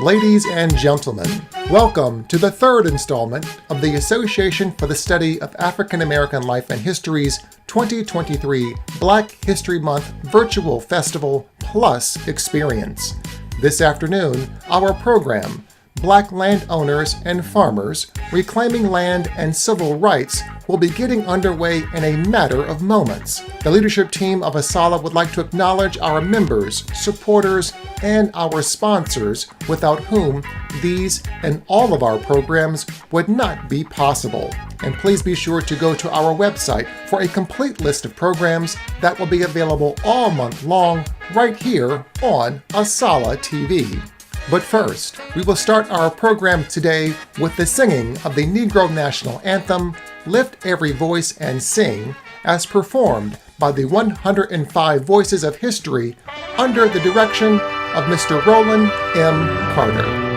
Ladies and gentlemen, welcome to the third installment of the Association for the Study of African American Life and History's 2023 Black History Month Virtual Festival Plus Experience. This afternoon, our program, Black Landowners and Farmers, Reclaiming Land and Civil Rights, will be getting underway in a matter of moments. The leadership team of ASALH would like to acknowledge our members, supporters, and our sponsors, without whom these and all of our programs would not be possible. And please be sure to go to our website for a complete list of programs that will be available all month long right here on ASALH TV. But first, we will start our program today with the singing of the Negro National Anthem, Lift Every Voice and Sing, as performed by the 105 Voices of History under the direction of Mr. Roland M. Carter.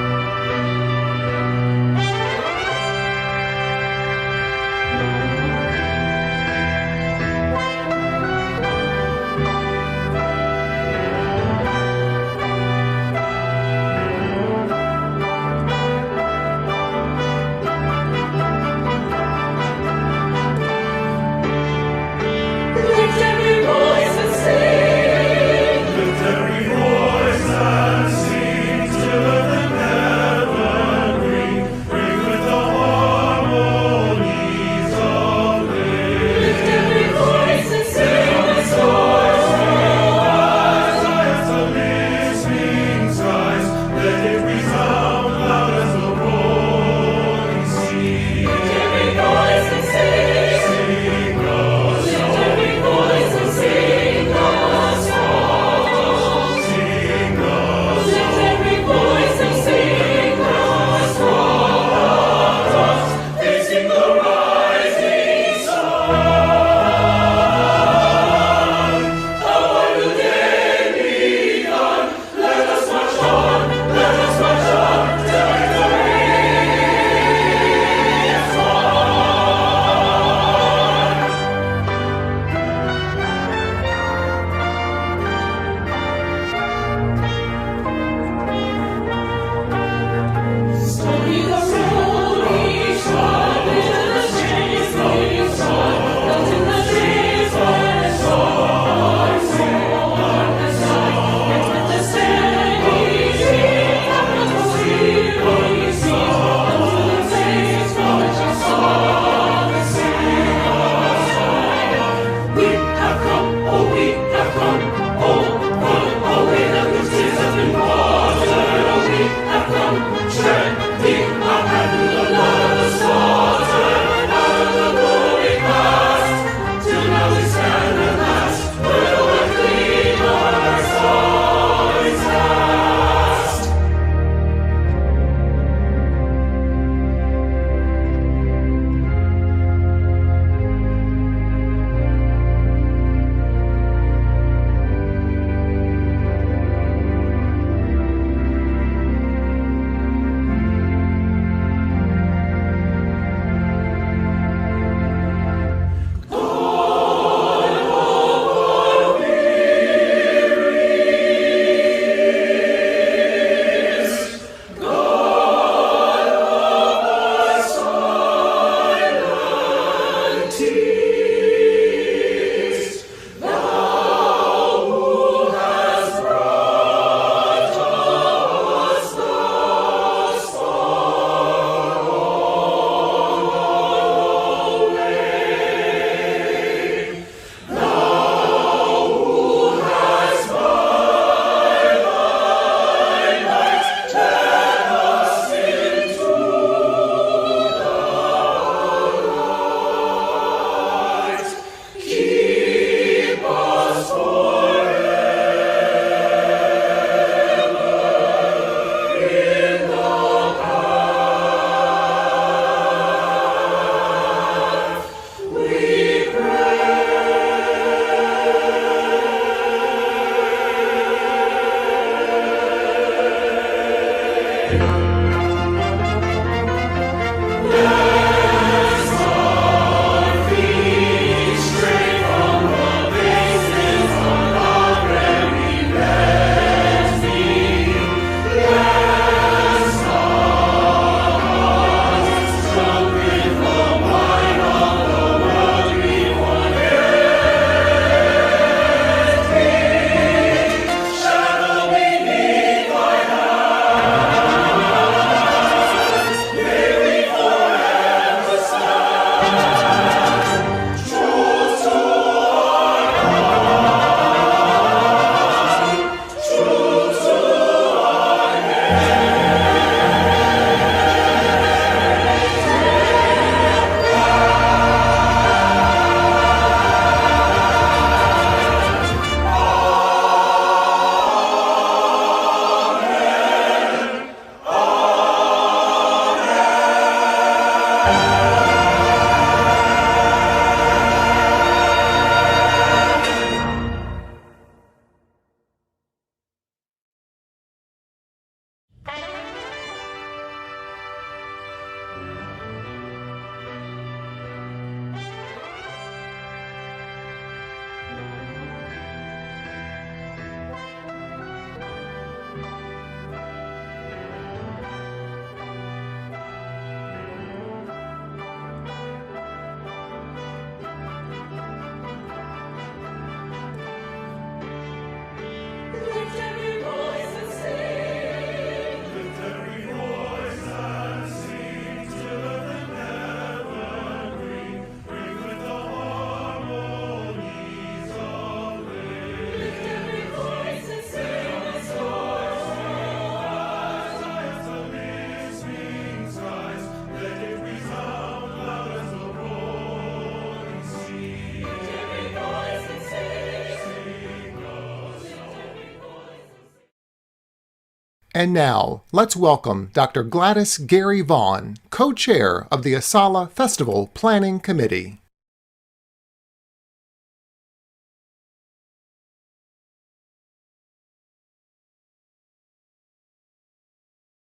And now, let's welcome Dr. Gladys Gary Vaughn, co-chair of the Asala Festival Planning Committee.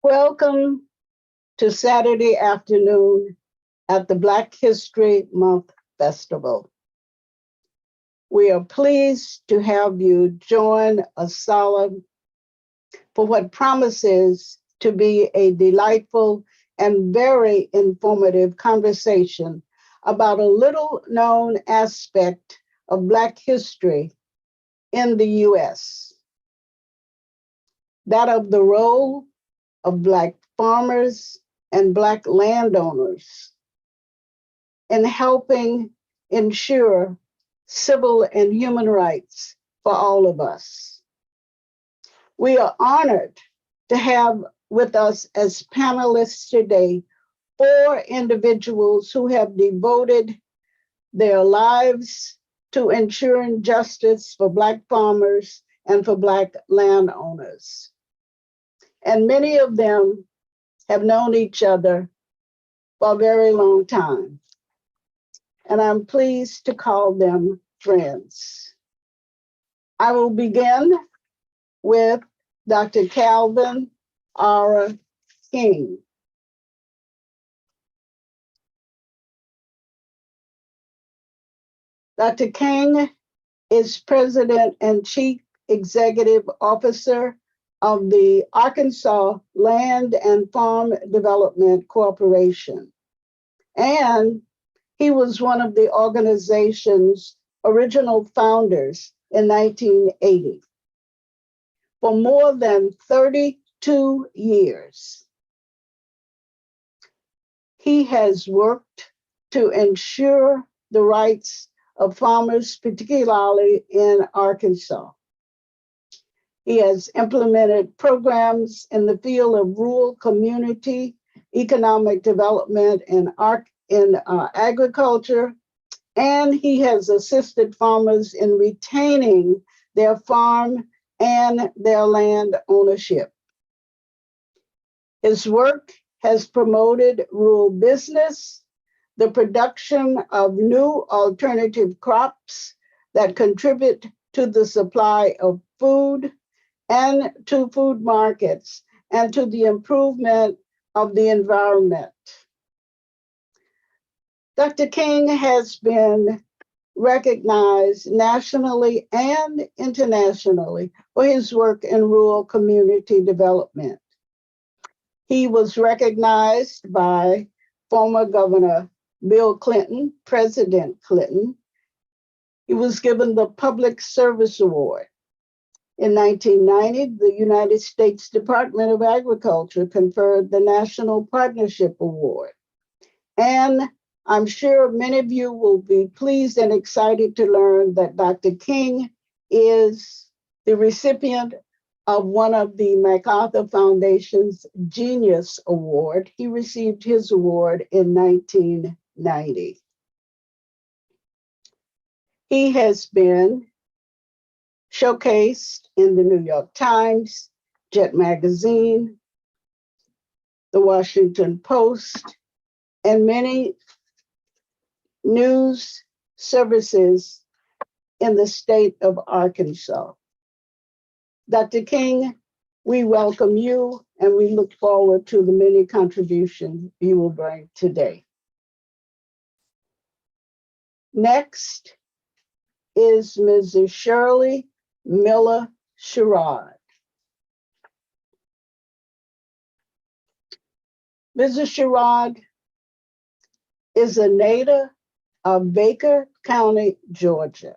Welcome to Saturday afternoon at the Black History Month Festival. We are pleased to have you join Asala for what promises to be a delightful and very informative conversation about a little known aspect of Black history in the US, that of the role of Black farmers and Black landowners in helping ensure civil and human rights for all of us. We are honored to have with us as panelists today 4 individuals who have devoted their lives to ensuring justice for Black farmers and for Black landowners. And many of them have known each other for a very long time. And I'm pleased to call them friends. I will begin with Dr. Calvin R. King. Dr. King is President and Chief Executive Officer of the Arkansas Land and Farm Development Corporation. And he was one of the organization's original founders in 1980. For more than 32 years, he has worked to ensure the rights of farmers, particularly in Arkansas. He has implemented programs in the field of rural community, economic development, and agriculture, and he has assisted farmers in retaining their farm and their land ownership. His work has promoted rural business, the production of new alternative crops that contribute to the supply of food and to food markets and to the improvement of the environment. Dr. King has been recognized nationally and internationally for his work in rural community development. He was recognized by former Governor Bill Clinton, President Clinton. He was given the Public Service Award. In 1990, the United States Department of Agriculture conferred the National Partnership Award. And I'm sure many of you will be pleased and excited to learn that Dr. King is the recipient of one of the MacArthur Foundation's Genius Award. He received his award in 1990. He has been showcased in the New York Times, Jet Magazine, the Washington Post, and many news services in the state of Arkansas. Dr. King, we welcome you and we look forward to the many contributions you will bring today. Next is Mrs. Shirley Miller Sherrod. Mrs. Sherrod is a native of Baker County, Georgia.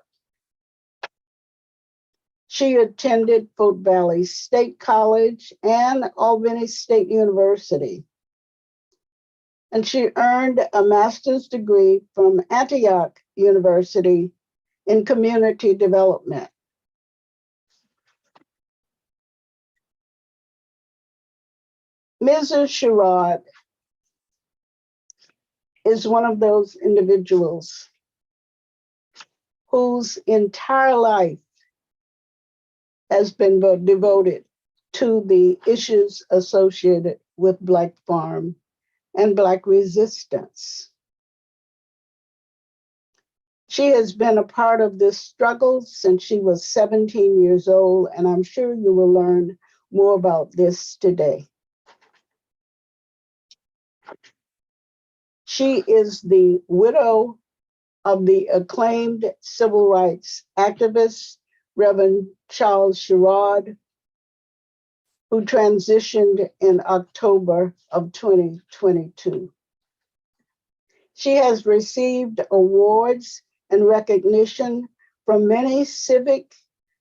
She attended Fort Valley State College and Albany State University. And she earned a master's degree from Antioch University in community development. Mrs. Sherrod is one of those individuals whose entire life has been devoted to the issues associated with Black farm and Black resistance. She has been a part of this struggle since she was 17 years old, and I'm sure you will learn more about this today. She is the widow of the acclaimed civil rights activist, Reverend Charles Sherrod, who transitioned in October of 2022. She has received awards and recognition from many civic,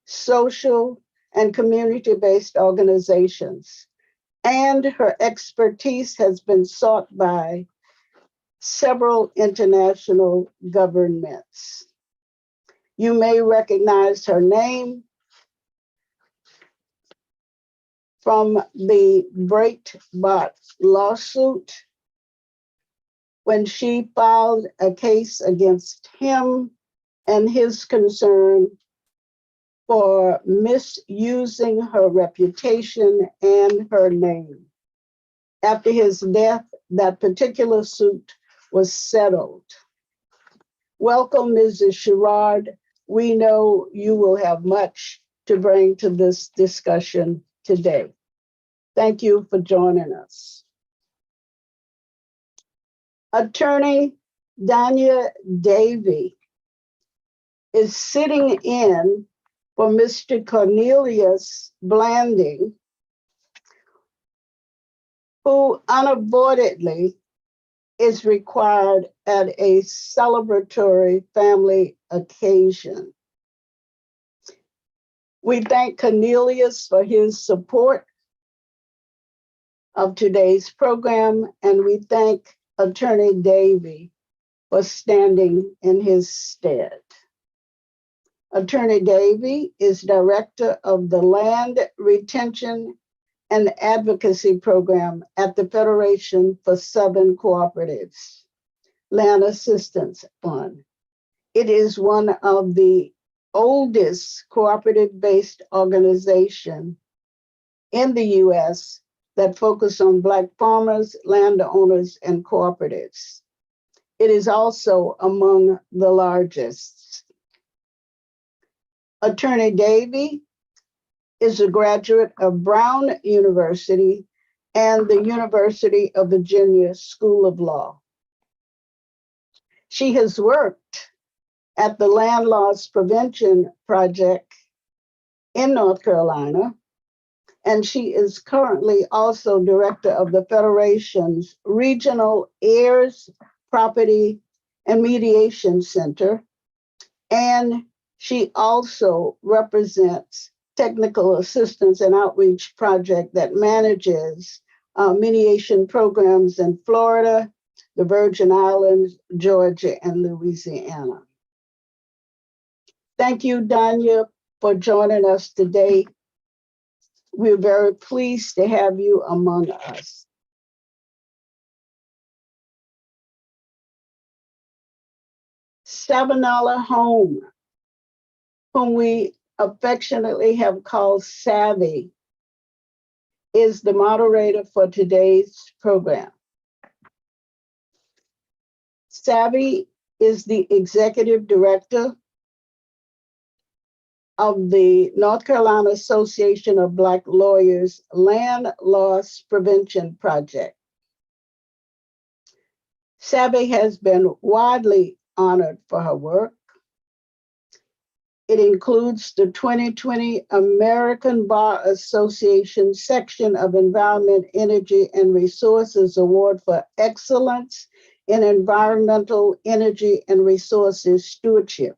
social, and community-based organizations, and her expertise has been sought by several international governments. You may recognize her name from the Breitbart lawsuit when she filed a case against him and his concern for misusing her reputation and her name. After his death, that particular suit was settled. Welcome, Mrs. Sherrod. We know you will have much to bring to this discussion today. Thank you for joining us. Attorney Danya Davy is sitting in for Mr. Cornelius Blanding, who unavoidably is required at a celebratory family occasion. We thank Cornelius for his support of today's program, and we thank Attorney Davy for standing in his stead. Attorney Davy is director of the Land Retention and Advocacy Program at the Federation for Southern Cooperatives Land Assistance Fund. It is one of the oldest cooperative-based organizations in the U.S. that focus on Black farmers, landowners, and cooperatives. It is also among the largest. Attorney Davy is a graduate of Brown University and the University of Virginia School of Law. She has worked at the Land Loss Prevention Project in North Carolina, and she is currently also director of the Federation's Regional Heirs, Property, and Mediation Center, and she also represents Technical Assistance and Outreach Project that manages mediation programs in Florida, the Virgin Islands, Georgia, and Louisiana. Thank you, Danya, for joining us today. We're very pleased to have you among us. Sabinala Home, whom we affectionately have called Savvy, is the moderator for today's program. Savvy is the executive director of the North Carolina Association of Black Lawyers Land Loss Prevention Project. Savvy has been widely honored for her work. It includes the 2020 American Bar Association section of Environment, Energy, and Resources Award for Excellence in Environmental, Energy, and Resources Stewardship.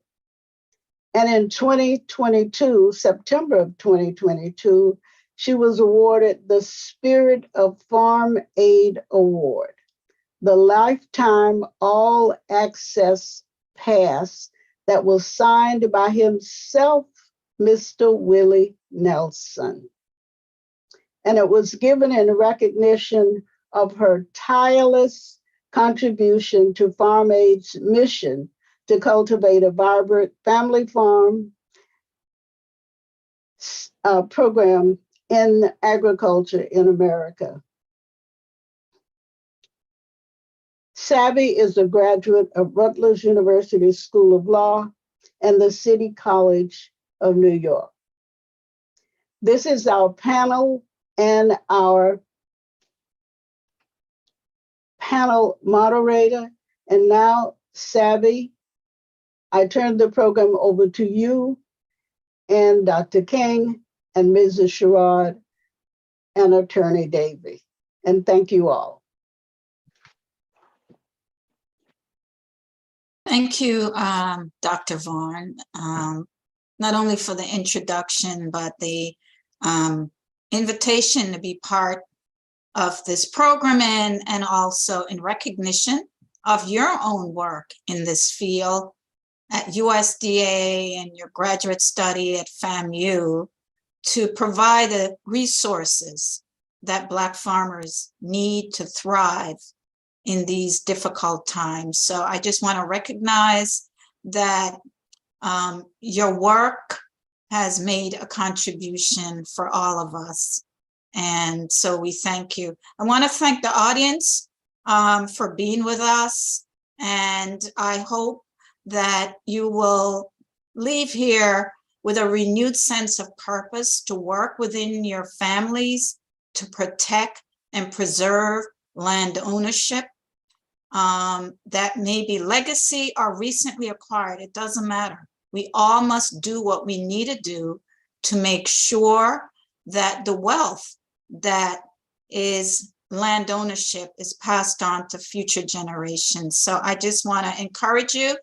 And in 2022, September of 2022, she was awarded the Spirit of Farm Aid Award, the Lifetime All Access Pass that was signed by himself, Mr. Willie Nelson. And it was given in recognition of her tireless contribution to Farm Aid's mission to cultivate a vibrant family farm program in agriculture in America. Savvy is a graduate of Rutgers University School of Law and the City College of New York. This is our panel and our panel moderator. And now, Savvy, I turn the program over to you and Dr. King and Mrs. Sherrod and Attorney Davey. And thank you all. Thank you, Dr. Vaughn, not only for the introduction, but the invitation to be part of this program and also in recognition of your own work in this field at USDA and your graduate study at FAMU to provide the resources that Black farmers need to thrive in these difficult times. So I just want to recognize that your work has made a contribution for all of us. And so we thank you. I want to thank the audience for being with us. And I hope that you will leave here with a renewed sense of purpose to work within your families to protect and preserve land ownership. That may be legacy or recently acquired, it doesn't matter. We all must do what we need to do to make sure that the wealth that is land ownership is passed on to future generations. So I just want to encourage you.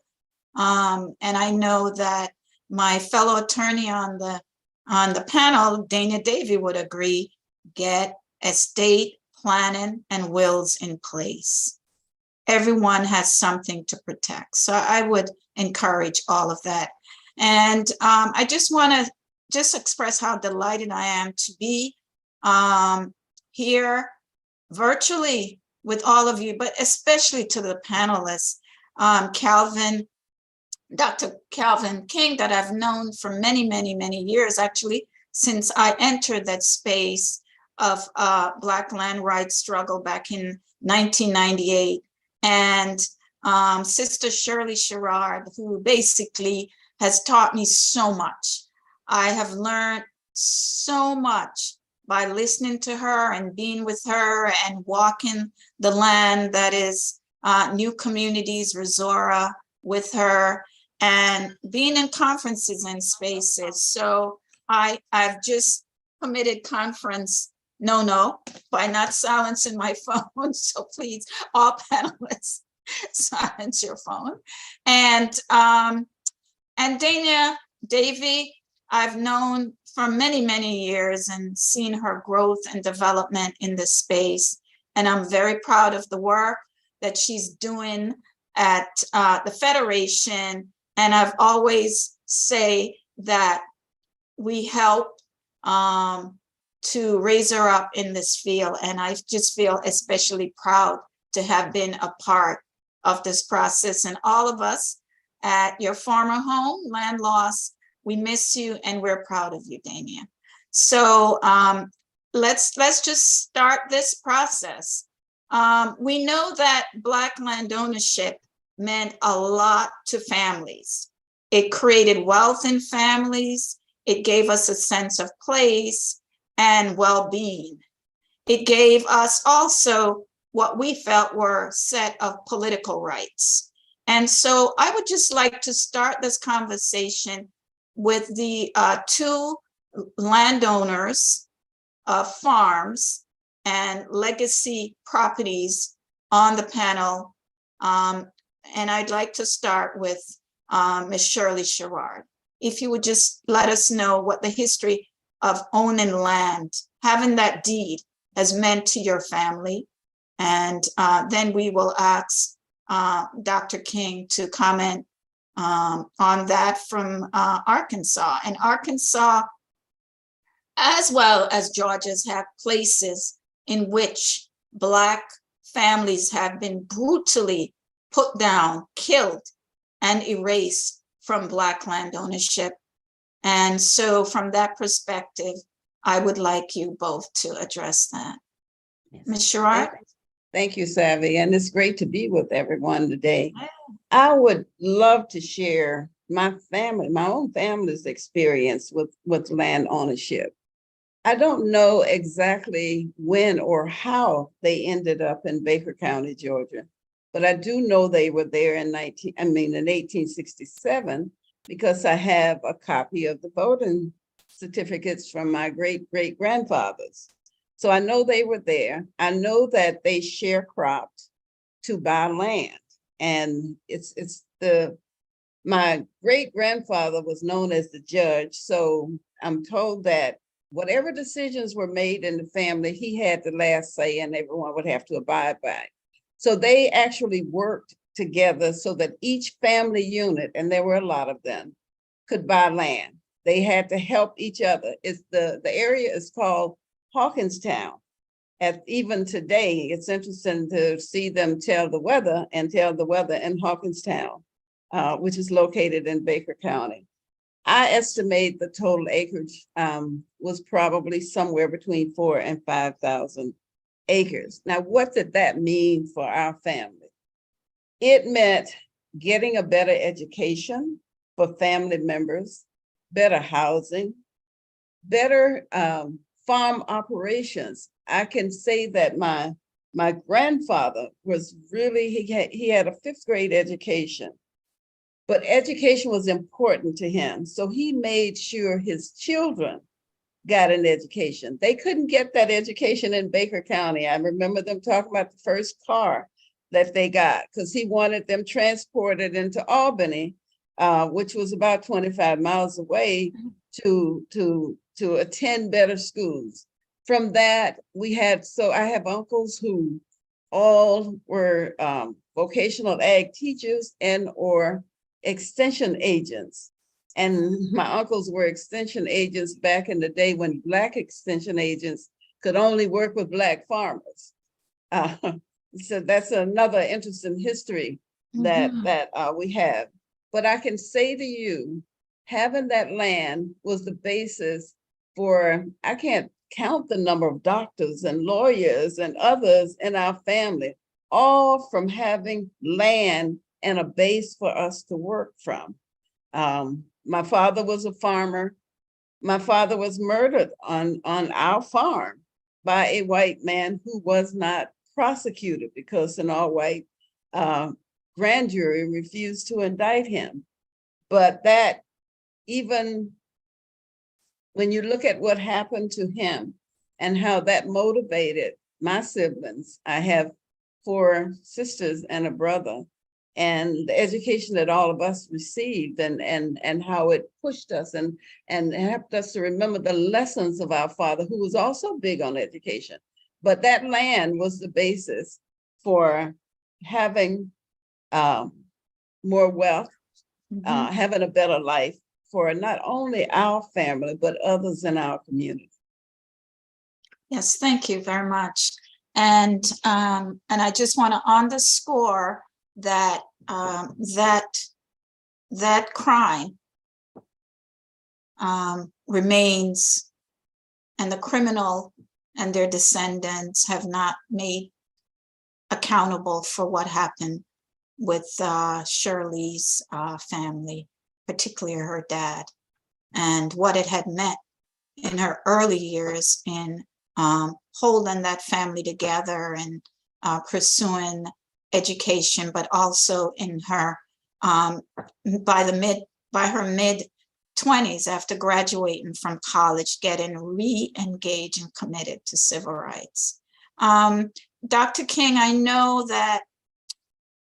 And I know that my fellow attorney on the panel, Dana Davey, would agree, get estate planning and wills in place. Everyone has something to protect. So I would encourage all of that. And I just want to just express how delighted I am to be here virtually with all of you, but especially to the panelists, Dr. Calvin King, that I've known for many, many, many years, actually, since I entered that space of Black land rights struggle back in 1998. And Sister Shirley Sherrod, who basically has taught me so much. I have learned so much by listening to her and being with her and walking the land that is New Communities, Resora, with her, and being in conferences and spaces. So I've just committed conference no by not silencing my phone. So please, all panelists, silence your phone. And Dana Davey, I've known for many, many years and seen her growth and development in this space. And I'm very proud of the work that she's doing at the Federation. And I've always say that we help to raise her up in this field. And I just feel especially proud to have been a part of this process. And all of us at your former home, Land Loss, we miss you and we're proud of you, Dania. So let's just start this process. We know that Black land ownership meant a lot to families. It created wealth in families. It gave us a sense of place and well-being. It gave us also what we felt were a set of political rights. And so I would just like to start this conversation with the two landowners of farms and legacy properties on the panel. And I'd like to start with Ms. Shirley Sherrod. If you would just let us know what the history of owning land, having that deed has meant to your family. And then we will ask Dr. King to comment on that from Arkansas. And Arkansas, as well as Georgia's, have places in which Black families have been brutally put down, killed, and erased from Black land ownership. And so from that perspective, I would like you both to address that. Yes. Ms. Sherrod? Thank you, Savvy, and it's great to be with everyone today. I would love to share my own family's experience with land ownership. I don't know exactly when or how they ended up in Baker County, Georgia, but I do know they were there in 1867 because I have a copy of the voting certificates from my great-great-grandfathers. So I know they were there. I know that they sharecropped to buy land. And my great-grandfather was known as the judge. So I'm told that whatever decisions were made in the family, he had the last say and everyone would have to abide by it. So they actually worked together so that each family unit, and there were a lot of them, could buy land. They had to help each other. The area is called Hawkinstown. Even today, it's interesting to see them tell the weather in Hawkinstown, which is located in Baker County. I estimate the total acreage was probably somewhere between 4,000 and 5,000 acres. Now, what did that mean for our family? It meant getting a better education for family members, better housing, better farm operations. I can say that my grandfather was really, he had a 5th grade education, but education was important to him. So he made sure his children got an education. They couldn't get that education in Baker County. I remember them talking about the first car that they got because he wanted them transported into Albany, which was about 25 miles away to attend better schools. From that, I have uncles who all were vocational ag teachers and or extension agents. And my uncles were extension agents back in the day when Black extension agents could only work with Black farmers. So that's another interesting history that we have. But I can say to you, having that land was the basis for, I can't count the number of doctors and lawyers and others in our family, all from having land and a base for us to work from. My father was a farmer. My father was murdered on our farm by a white man who was not prosecuted because an all-white grand jury refused to indict him. But that, even when you look at what happened to him and how that motivated my siblings, I have 4 sisters and a brother, and the education that all of us received and how it pushed us and helped us to remember the lessons of our father, who was also big on education. But that land was the basis for having more wealth, having a better life for not only our family, but others in our community. Yes, thank you very much. And I just want to underscore that that crime remains, and the criminal and their descendants have not made accountable for what happened with Shirley's family, particularly her dad, and what it had meant in her early years in holding that family together and pursuing education, but also in her by her mid-20s, after graduating from college, getting re-engaged and committed to civil rights. Dr. King, I know that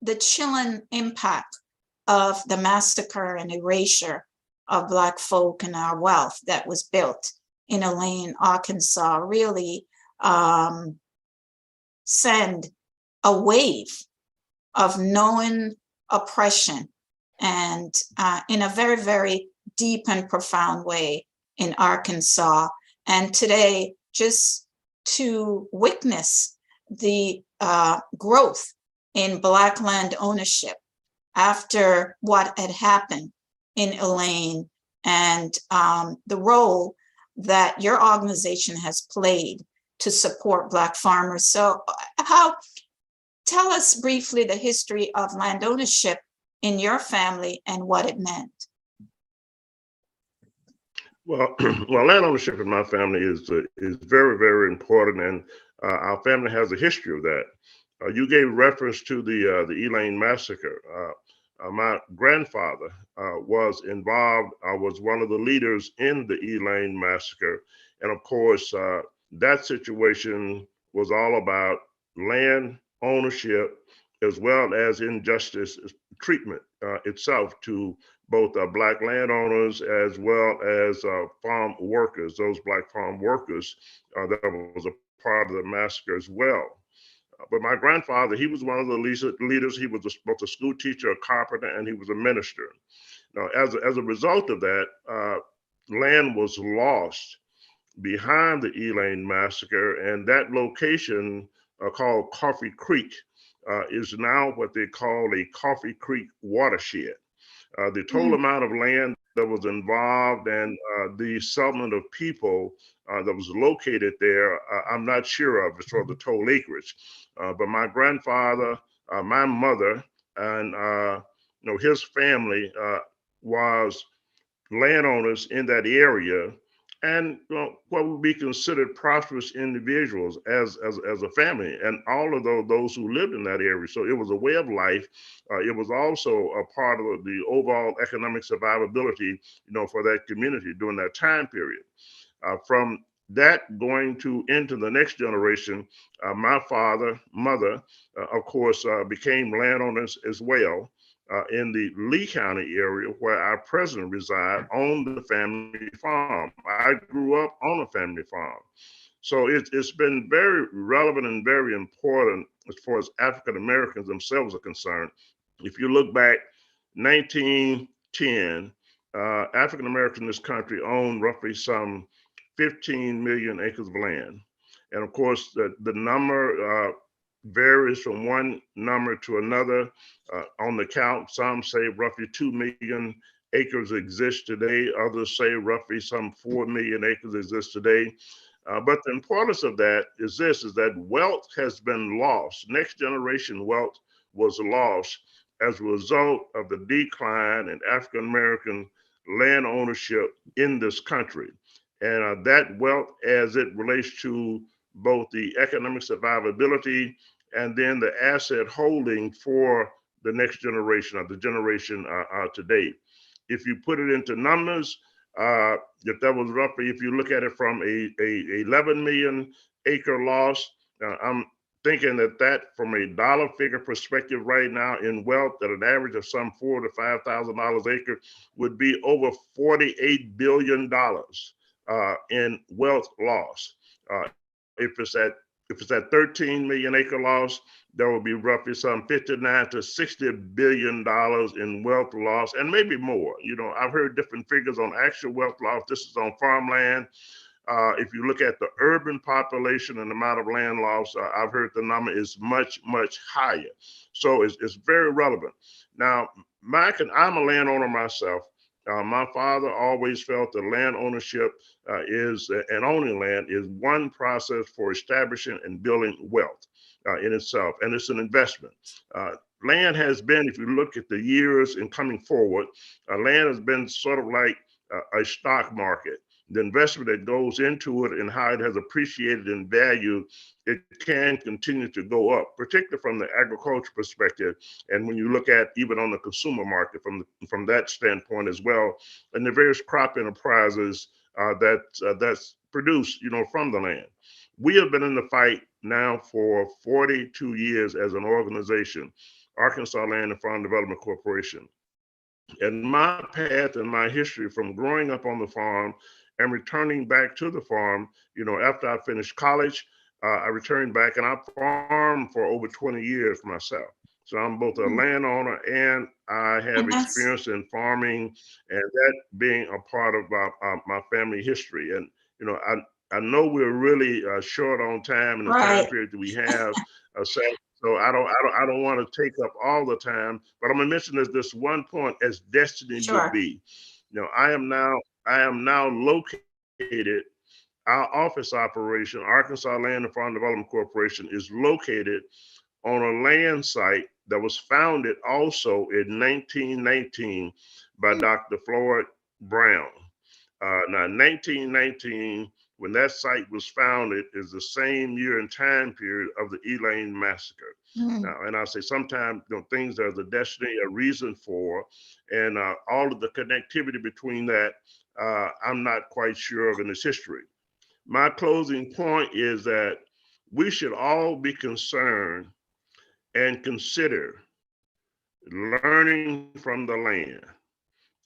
the chilling impact of the massacre and erasure of Black folk and our wealth that was built in Elaine, Arkansas, really send a wave of knowing oppression, and in a very, very deep and profound way in Arkansas. And today, just to witness the growth in Black land ownership after what had happened in Elaine, and the role that your organization has played to support Black farmers. So tell us briefly the history of land ownership in your family and what it meant. Well, well, land ownership in my family is very, very important, and our family has a history of that. You gave reference to the Elaine massacre. My grandfather was involved, was one of the leaders in the Elaine massacre. And of course, that situation was all about land ownership as well as injustice treatment itself to both Black landowners as well as farm workers, those Black farm workers that was a part of the massacre as well. But my grandfather, he was one of the leaders. He was both a school teacher, a carpenter, and he was a minister. Now, as a result of that, land was lost behind the Elaine massacre, and that location called Coffee Creek is now what they call a Coffee Creek watershed. The total amount of land that was involved and the settlement of people that was located there, I'm not sure of as far as the total acreage. But my grandfather, my mother, and his family was landowners in that area, and what would be considered prosperous individuals as a family, and all of those who lived in that area. So it was a way of life. It was also a part of the overall economic survivability, for that community during that time period. From that going into the next generation, my father, mother, of course, became landowners as well. In the Lee County area where our president resides, on the family farm. I grew up on a family farm. So it's been very relevant and very important as far as African Americans themselves are concerned. If you look back, 1910, African Americans in this country owned roughly some 15 million acres of land. And of course, the number varies from one number to another on the count. Some say roughly 2 million acres exist today. Others say roughly some 4 million acres exist today. But the importance of that is that wealth has been lost. Next generation wealth was lost as a result of the decline in African American land ownership in this country. And that wealth, as it relates to both the economic survivability and then the asset holding for the next generation or the generation today. If you put it into numbers, if that was roughly, if you look at it from a 11 million acre loss, I'm thinking that from a dollar figure perspective right now in wealth, at an average of some $4,000 to $5,000 acre, would be over $48 billion in wealth loss. If it's at 13 million acre loss, there will be roughly some 59 to 60 billion dollars in wealth loss, and maybe more. I've heard different figures on actual wealth loss. This is on farmland. If you look at the urban population and the amount of land loss, I've heard the number is much, much higher. So it's very relevant. Now, I'm a landowner myself. My father always felt that land ownership and owning land is one process for establishing and building wealth in itself, and it's an investment. Land has been, if you look at the years and coming forward, land has been sort of like a stock market. The investment that goes into it and how it has appreciated in value, it can continue to go up, particularly from the agriculture perspective. And when you look at even on the consumer market from that standpoint as well, and the various crop enterprises that's produced, from the land. We have been in the fight now for 42 years as an organization, Arkansas Land and Farm Development Corporation. And my path and my history from growing up on the farm and returning back to the farm, after I finished college, I returned back and I farmed for over 20 years myself. So I'm both a landowner and I have experience in farming, and that being a part of my family history. And, I know we're really short on time in the time period that we have. So I don't want to take up all the time, but I'm gonna mention this one point as destiny would be. I am now located our office operation, Arkansas Land and Farm Development Corporation, is located on a land site that was founded also in 1919 by Dr. Floyd Brown. Now, 1919, when that site was founded, is the same year and time period of the Elaine massacre. Now, and I say sometimes things there's a destiny, a reason for, and all of the connectivity between that, I'm not quite sure of in its history. My closing point is that we should all be concerned and consider learning from the land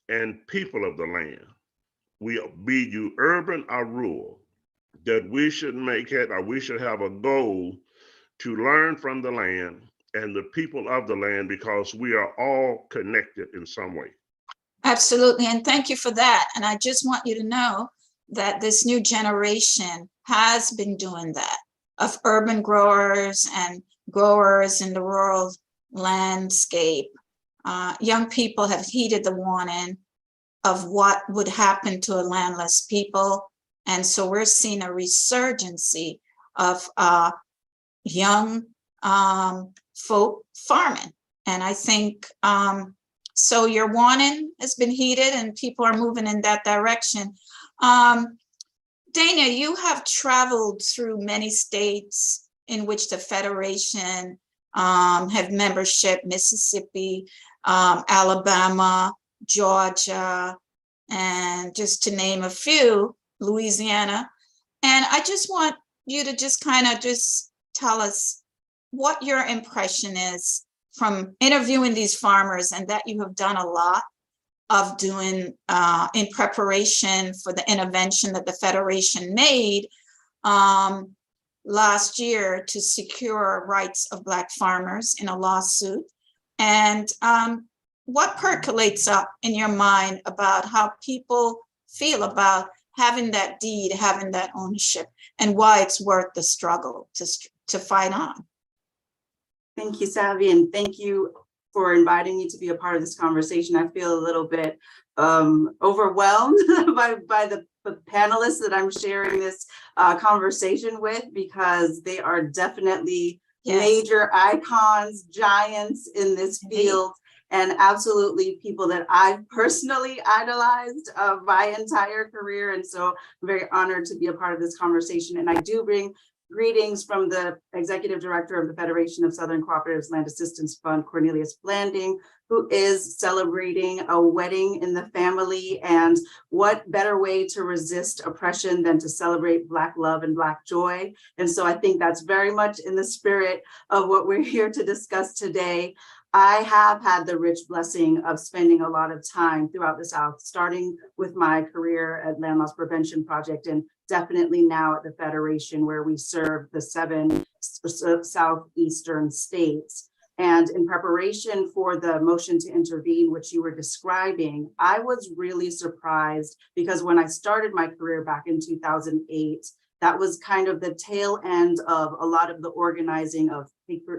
and people of the land. Be you urban or rural, that we should make it, or we should have a goal to learn from the land and the people of the land, because we are all connected in some way. Absolutely, and thank you for that. And I just want you to know that this new generation has been doing that, of urban growers and growers in the rural landscape. Young people have heeded the warning of what would happen to a landless people. And so we're seeing a resurgency of young folk farming. And I think, so your warning has been heeded and people are moving in that direction. Dana, you have traveled through many states in which the Federation have membership: Mississippi, Alabama, Georgia, and just to name a few, Louisiana. And I just want you to just kind of just tell us what your impression is from interviewing these farmers, and that you have done a lot of doing in preparation for the intervention that the Federation made last year to secure rights of Black farmers in a lawsuit. And what percolates up in your mind about how people feel about having that deed, having that ownership, and why it's worth the struggle to fight on? Thank you, Savvy, and thank you for inviting me to be a part of this conversation. I feel a little bit overwhelmed by the panelists that I'm sharing this conversation with, because they are definitely major icons, giants in this field, and absolutely people that I've personally idolized my entire career. And so I'm very honored to be a part of this conversation. And I do bring greetings from the Executive Director of the Federation of Southern Cooperatives Land Assistance Fund, Cornelius Blanding, who is celebrating a wedding in the family. And what better way to resist oppression than to celebrate Black love and Black joy? And so I think that's very much in the spirit of what we're here to discuss today. I have had the rich blessing of spending a lot of time throughout the South, starting with my career at Land Loss Prevention Project, and definitely now at the Federation, where we serve the 7 southeastern states. And in preparation for the motion to intervene, which you were describing, I was really surprised, because when I started my career back in 2008, that was kind of the tail end of a lot of the organizing of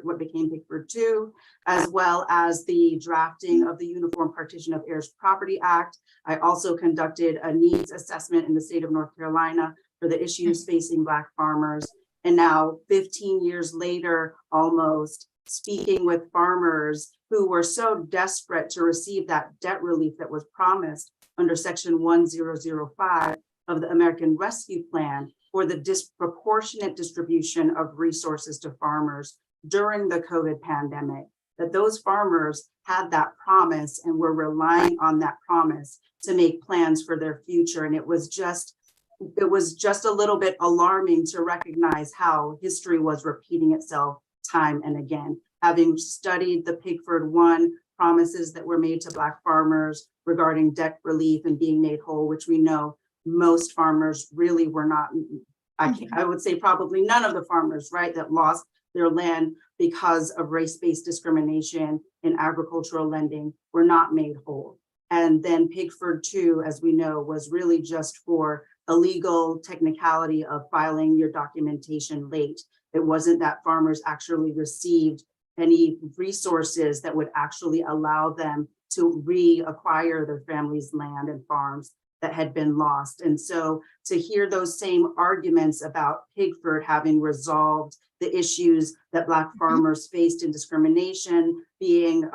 what became Pickford 2, as well as the drafting of the Uniform Partition of Heirs Property Act. I also conducted a needs assessment in the state of North Carolina for the issues facing Black farmers. And now 15 years later, almost, speaking with farmers who were so desperate to receive that debt relief that was promised under Section 1005 of the American Rescue Plan for the disproportionate distribution of resources to farmers during the COVID pandemic, that those farmers had that promise and were relying on that promise to make plans for their future. And it was just a little bit alarming to recognize how history was repeating itself time and again. Having studied the Pickford 1 promises that were made to Black farmers regarding debt relief and being made whole, which we know most farmers really were not, I would say probably none of the farmers, right, that lost their land because of race-based discrimination in agricultural lending were not made whole. And then Pickford 2, as we know, was really just for a legal technicality of filing your documentation late. It wasn't that farmers actually received any resources that would actually allow them to reacquire their family's land and farms. that had been lost. And so to hear those same arguments about Pigford having resolved the issues that Black farmers faced in discrimination being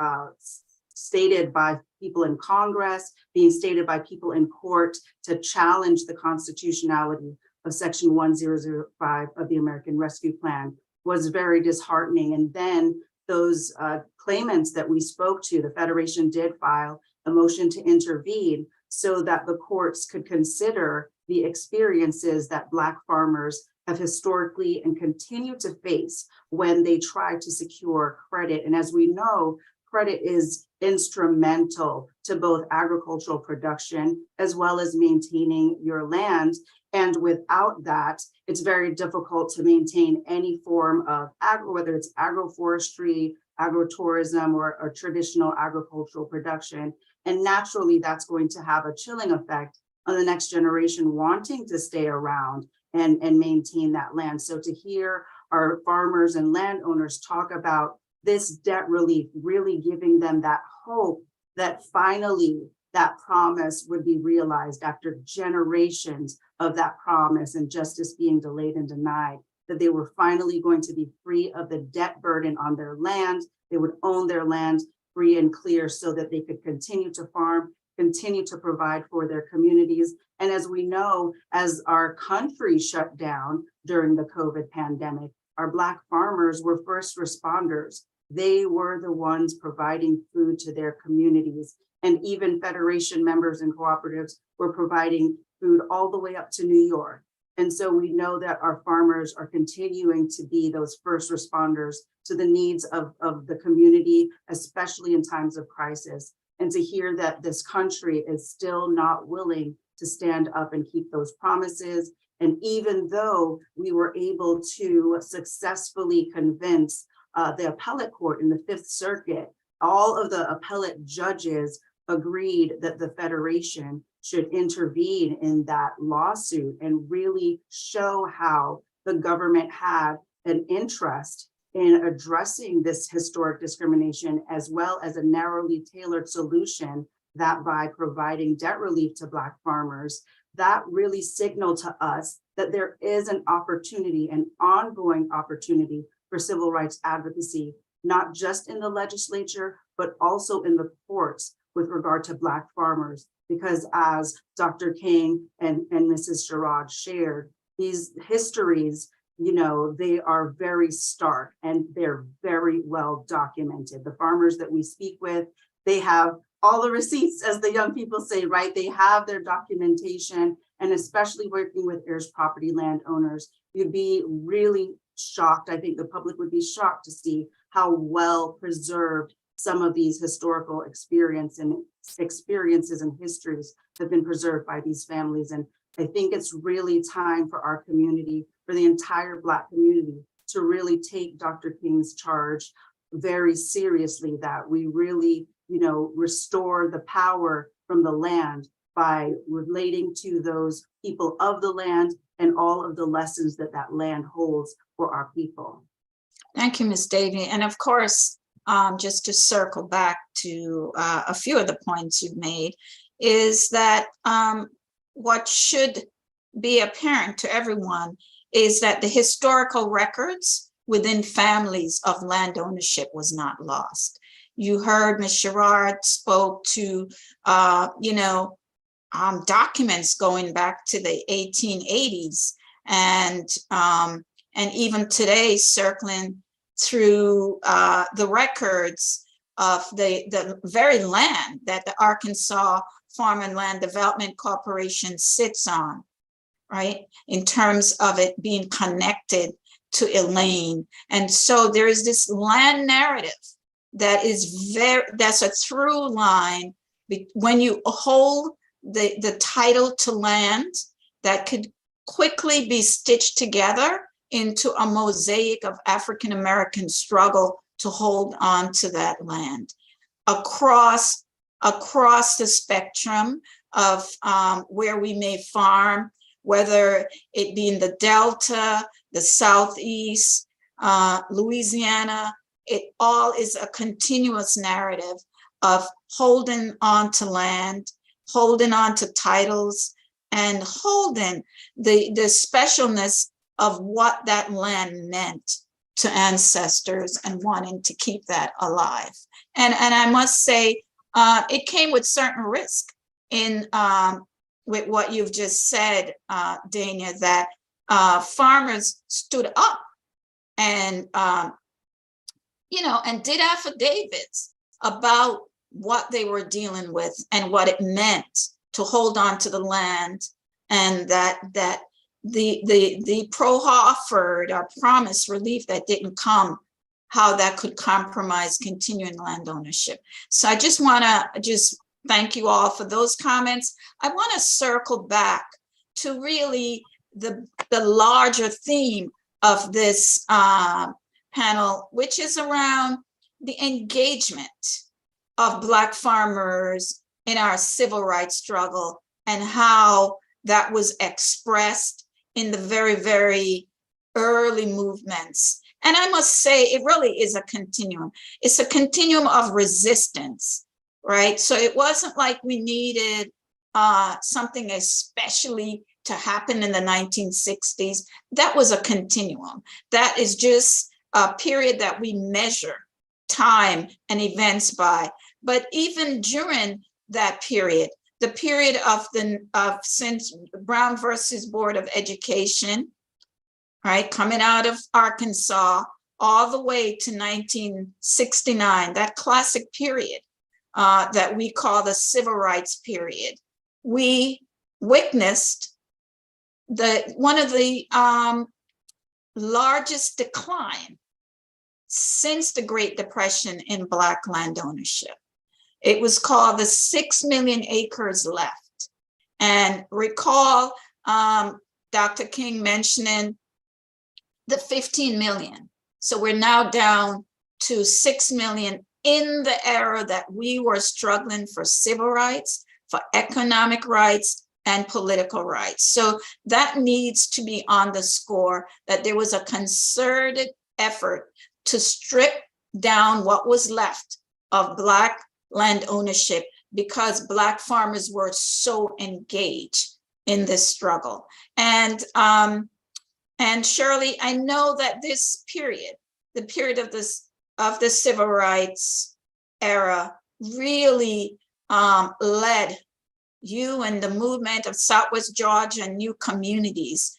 stated by people in Congress, being stated by people in court to challenge the constitutionality of Section 1005 of the American Rescue Plan was very disheartening. And then those claimants that we spoke to, the Federation did file a motion to intervene so that the courts could consider the experiences that Black farmers have historically and continue to face when they try to secure credit. And as we know, credit is instrumental to both agricultural production as well as maintaining your land. And without that, it's very difficult to maintain any form of whether it's agroforestry, agrotourism, or traditional agricultural production. And naturally, that's going to have a chilling effect on the next generation wanting to stay around and maintain that land. So to hear our farmers and landowners talk about this debt relief really giving them that hope that finally that promise would be realized after generations of that promise and justice being delayed and denied, that they were finally going to be free of the debt burden on their land. They would own their land free and clear so that they could continue to farm, continue to provide for their communities. And as we know, as our country shut down during the COVID pandemic, our Black farmers were first responders. They were the ones providing food to their communities. And even Federation members and cooperatives were providing food all the way up to New York. And so we know that our farmers are continuing to be those first responders to the needs of the community, especially in times of crisis. And to hear that this country is still not willing to stand up and keep those promises. And even though we were able to successfully convince the appellate court in the Fifth Circuit, all of the appellate judges agreed that the Federation should intervene in that lawsuit and really show how the government had an interest in addressing this historic discrimination, as well as a narrowly tailored solution that by providing debt relief to Black farmers, that really signaled to us that there is an opportunity, an ongoing opportunity for civil rights advocacy, not just in the legislature, but also in the courts with regard to Black farmers. Because as Dr. King and Mrs. Sherrod shared, these histories, you know, they are very stark and they're very well documented. The farmers that we speak with, they have all the receipts, as the young people say, right? They have their documentation, and especially working with heirs property landowners, you'd be really shocked. I think the public would be shocked to see how well preserved some of these historical experiences and histories have been preserved by these families. And I think it's really time for our community, for the entire Black community, to really take Dr. King's charge very seriously, that we really, you know, restore the power from the land by relating to those people of the land and all of the lessons that that land holds for our people. Thank you, Ms. Davy. And of course, just to circle back to a few of the points you've made, is that what should be apparent to everyone is that the historical records within families of land ownership was not lost. You heard Ms. Sherrod spoke to, documents going back to the 1880s, and even today, circling through the records of the very land that the Arkansas Farm and Land Development Corporation sits on, right? In terms of it being connected to Elaine. And so there is this land narrative that is that's a through line when you hold the title to land that could quickly be stitched together into a mosaic of African-American struggle to hold on to that land across the spectrum of where we may farm, whether it be in the Delta, the Southeast, Louisiana. It all is a continuous narrative of holding on to land holding on to titles and holding the specialness of what that land meant to ancestors and wanting to keep that alive. And I must say, it came with certain risk in with what you've just said, Dana, that farmers stood up and and did affidavits about what they were dealing with and what it meant to hold on to the land, and that the PROHA offered or promised relief that didn't come, how that could compromise continuing land ownership. So I just want to thank you all for those comments. I want to circle back to really the larger theme of this panel, which is around the engagement of Black farmers in our civil rights struggle and how that was expressed in the very, very early movements. And I must say, it really is a continuum. It's a continuum of resistance, right? So it wasn't like we needed something especially to happen in the 1960s. That was a continuum. That is just a period that we measure time and events by. But even during that period, the period of since Brown versus Board of Education, right, coming out of Arkansas all the way to 1969, that classic period that we call the civil rights period, we witnessed one of the largest decline since the Great Depression in Black land ownership. It was called the 6 million acres left. And recall Dr. King mentioning the 15 million. So we're now down to 6 million in the era that we were struggling for civil rights, for economic rights, and political rights. So that needs to be on the score, that there was a concerted effort to strip down what was left of Black land ownership because Black farmers were so engaged in this struggle. And Shirley, I know that this period, the period of the civil rights era, really led you and the movement of Southwest Georgia and new communities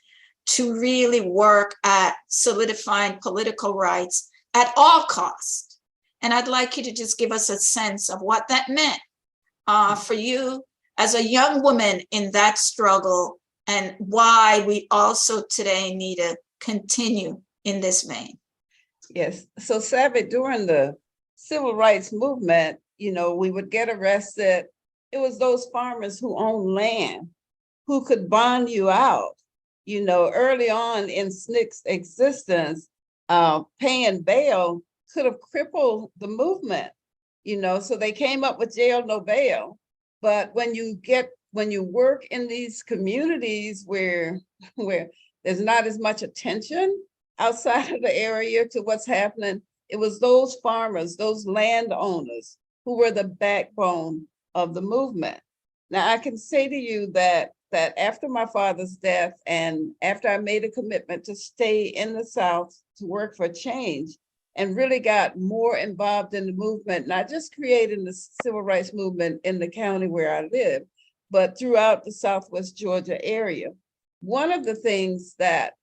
to really work at solidifying political rights at all costs. And I'd like you to just give us a sense of what that meant for you as a young woman in that struggle, and why we also today need to continue in this vein. Yes. So Savvy, during the civil rights movement, we would get arrested. It was those farmers who owned land who could bond you out. Early on in SNCC's existence, paying bail could have crippled the movement, so they came up with jail, no bail. But when you work in these communities where there's not as much attention outside of the area to what's happening, it was those farmers, those landowners who were the backbone of the movement. Now, I can say to you that after my father's death and after I made a commitment to stay in the South to work for change and really got more involved in the movement, not just creating the civil rights movement in the county where I live, but throughout the Southwest Georgia area. One of the things that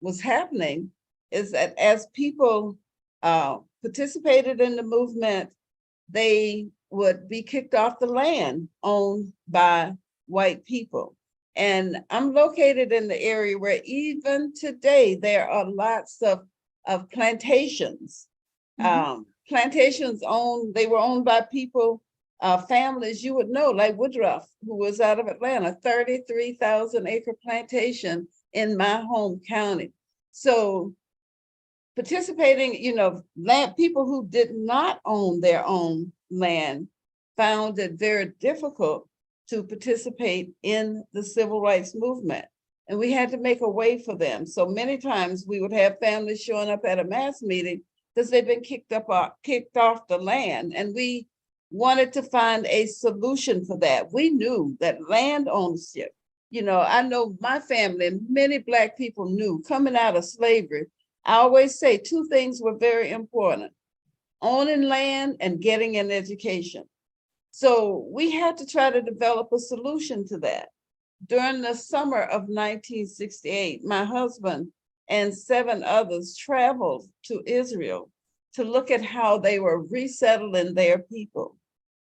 was happening is that as people participated in the movement, they would be kicked off the land owned by white people. And I'm located in the area where even today there are lots of plantations. Mm-hmm. Plantations they were owned by people, families you would know, like Woodruff, who was out of Atlanta, 33,000 acre plantation in my home county. So participating, people who did not own their own land found it very difficult to participate in the civil rights movement. And we had to make a way for them. So many times we would have families showing up at a mass meeting because they've been kicked off the land. And we wanted to find a solution for that. We knew that land ownership, I know my family and many Black people knew coming out of slavery, I always say two things were very important: owning land and getting an education. So we had to try to develop a solution to that. During the summer of 1968, my husband and 7 others traveled to Israel to look at how they were resettling their people.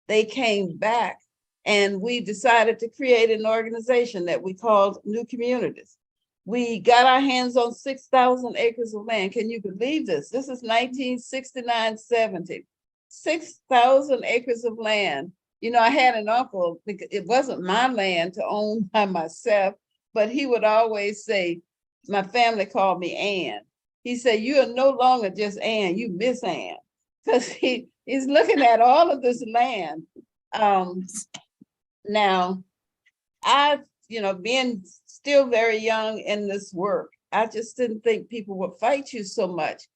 They came back and we decided to create an organization that we called New Communities. We got our hands on 6,000 acres of land. Can you believe this? This is 1969-70. 6,000 acres of land. I had an uncle, it wasn't my land to own by myself, but he would always say, my family called me Ann. He said, you are no longer just Ann, you Miss Ann. Because he's looking at all of this land. Now, being still very young in this work, I just didn't think people would fight you so much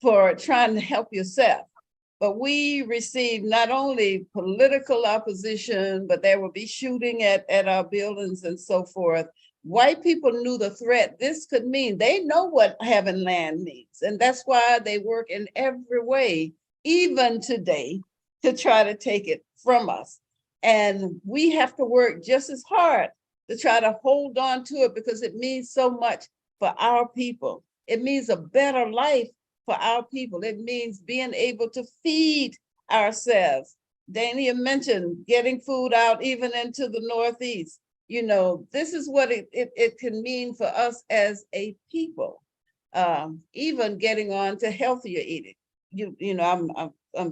for trying to help yourself. But we received not only political opposition, but there would be shooting at our buildings and so forth. White people knew the threat this could mean. They know what having land means. And that's why they work in every way, even today, to try to take it from us. And we have to work just as hard to try to hold on to it because it means so much for our people. It means a better life for our people. It means being able to feed ourselves. Dania mentioned getting food out even into the Northeast. This is what it can mean for us as a people. Even getting on to healthier eating. I'm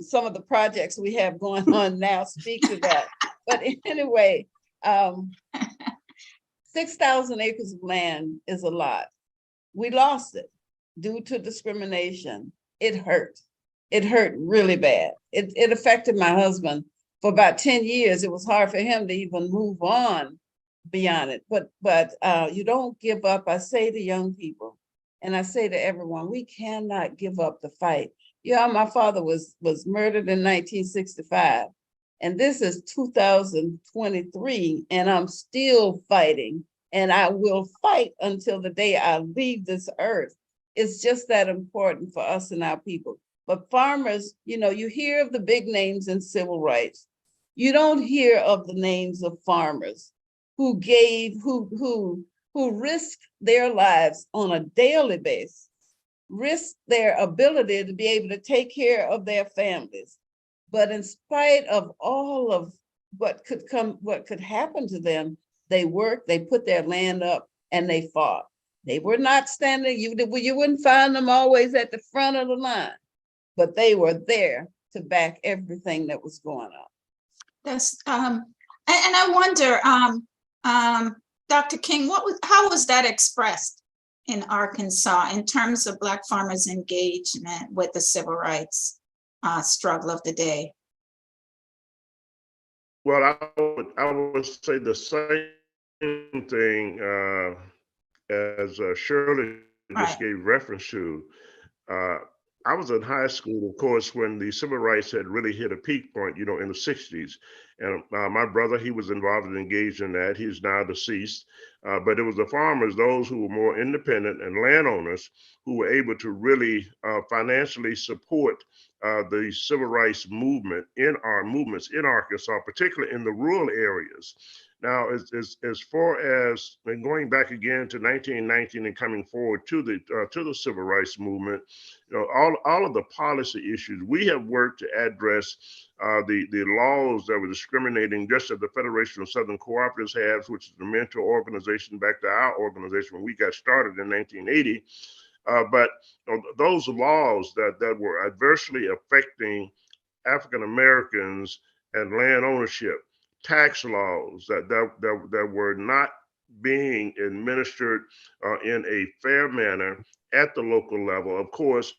some of the projects we have going on now speak to that. But anyway, 6,000 acres of land is a lot. We lost it due to discrimination. It hurt. It hurt really bad. It affected my husband for about 10 years. It was hard for him to even move on beyond it. But you don't give up. I say to young people, and I say to everyone, we cannot give up the fight. My father was murdered in 1965, and this is 2023, and I'm still fighting, and I will fight until the day I leave this earth. It's just that important for us and our people. But farmers, you hear of the big names in civil rights. You don't hear of the names of farmers who risked their lives on a daily basis, risked their ability to be able to take care of their families. But in spite of all of what could happen to them, they worked, they put their land up, and they fought. They were not standing, you wouldn't find them always at the front of the line, but they were there to back everything that was going on. That's and I wonder, Dr. King, how was that expressed in Arkansas in terms of Black farmers' engagement with the civil rights struggle of the day? Well, I would say the same thing as Shirley just gave reference to. I was in high school, of course, when the civil rights had really hit a peak point, in the 60s. And my brother, he was involved and engaged in that. He's now deceased. But it was the farmers, those who were more independent and landowners, who were able to really financially support the civil rights movement in our movements in Arkansas, particularly in the rural areas. Now, as far as and going back again to 1919 and coming forward to the civil rights movement, all of the policy issues we have worked to address, the laws that were discriminating, just as the Federation of Southern Cooperatives has, which is the mentor organization back to our organization when we got started in 1980. But those laws that were adversely affecting African Americans and land ownership, tax laws that were not being administered in a fair manner at the local level. Of course,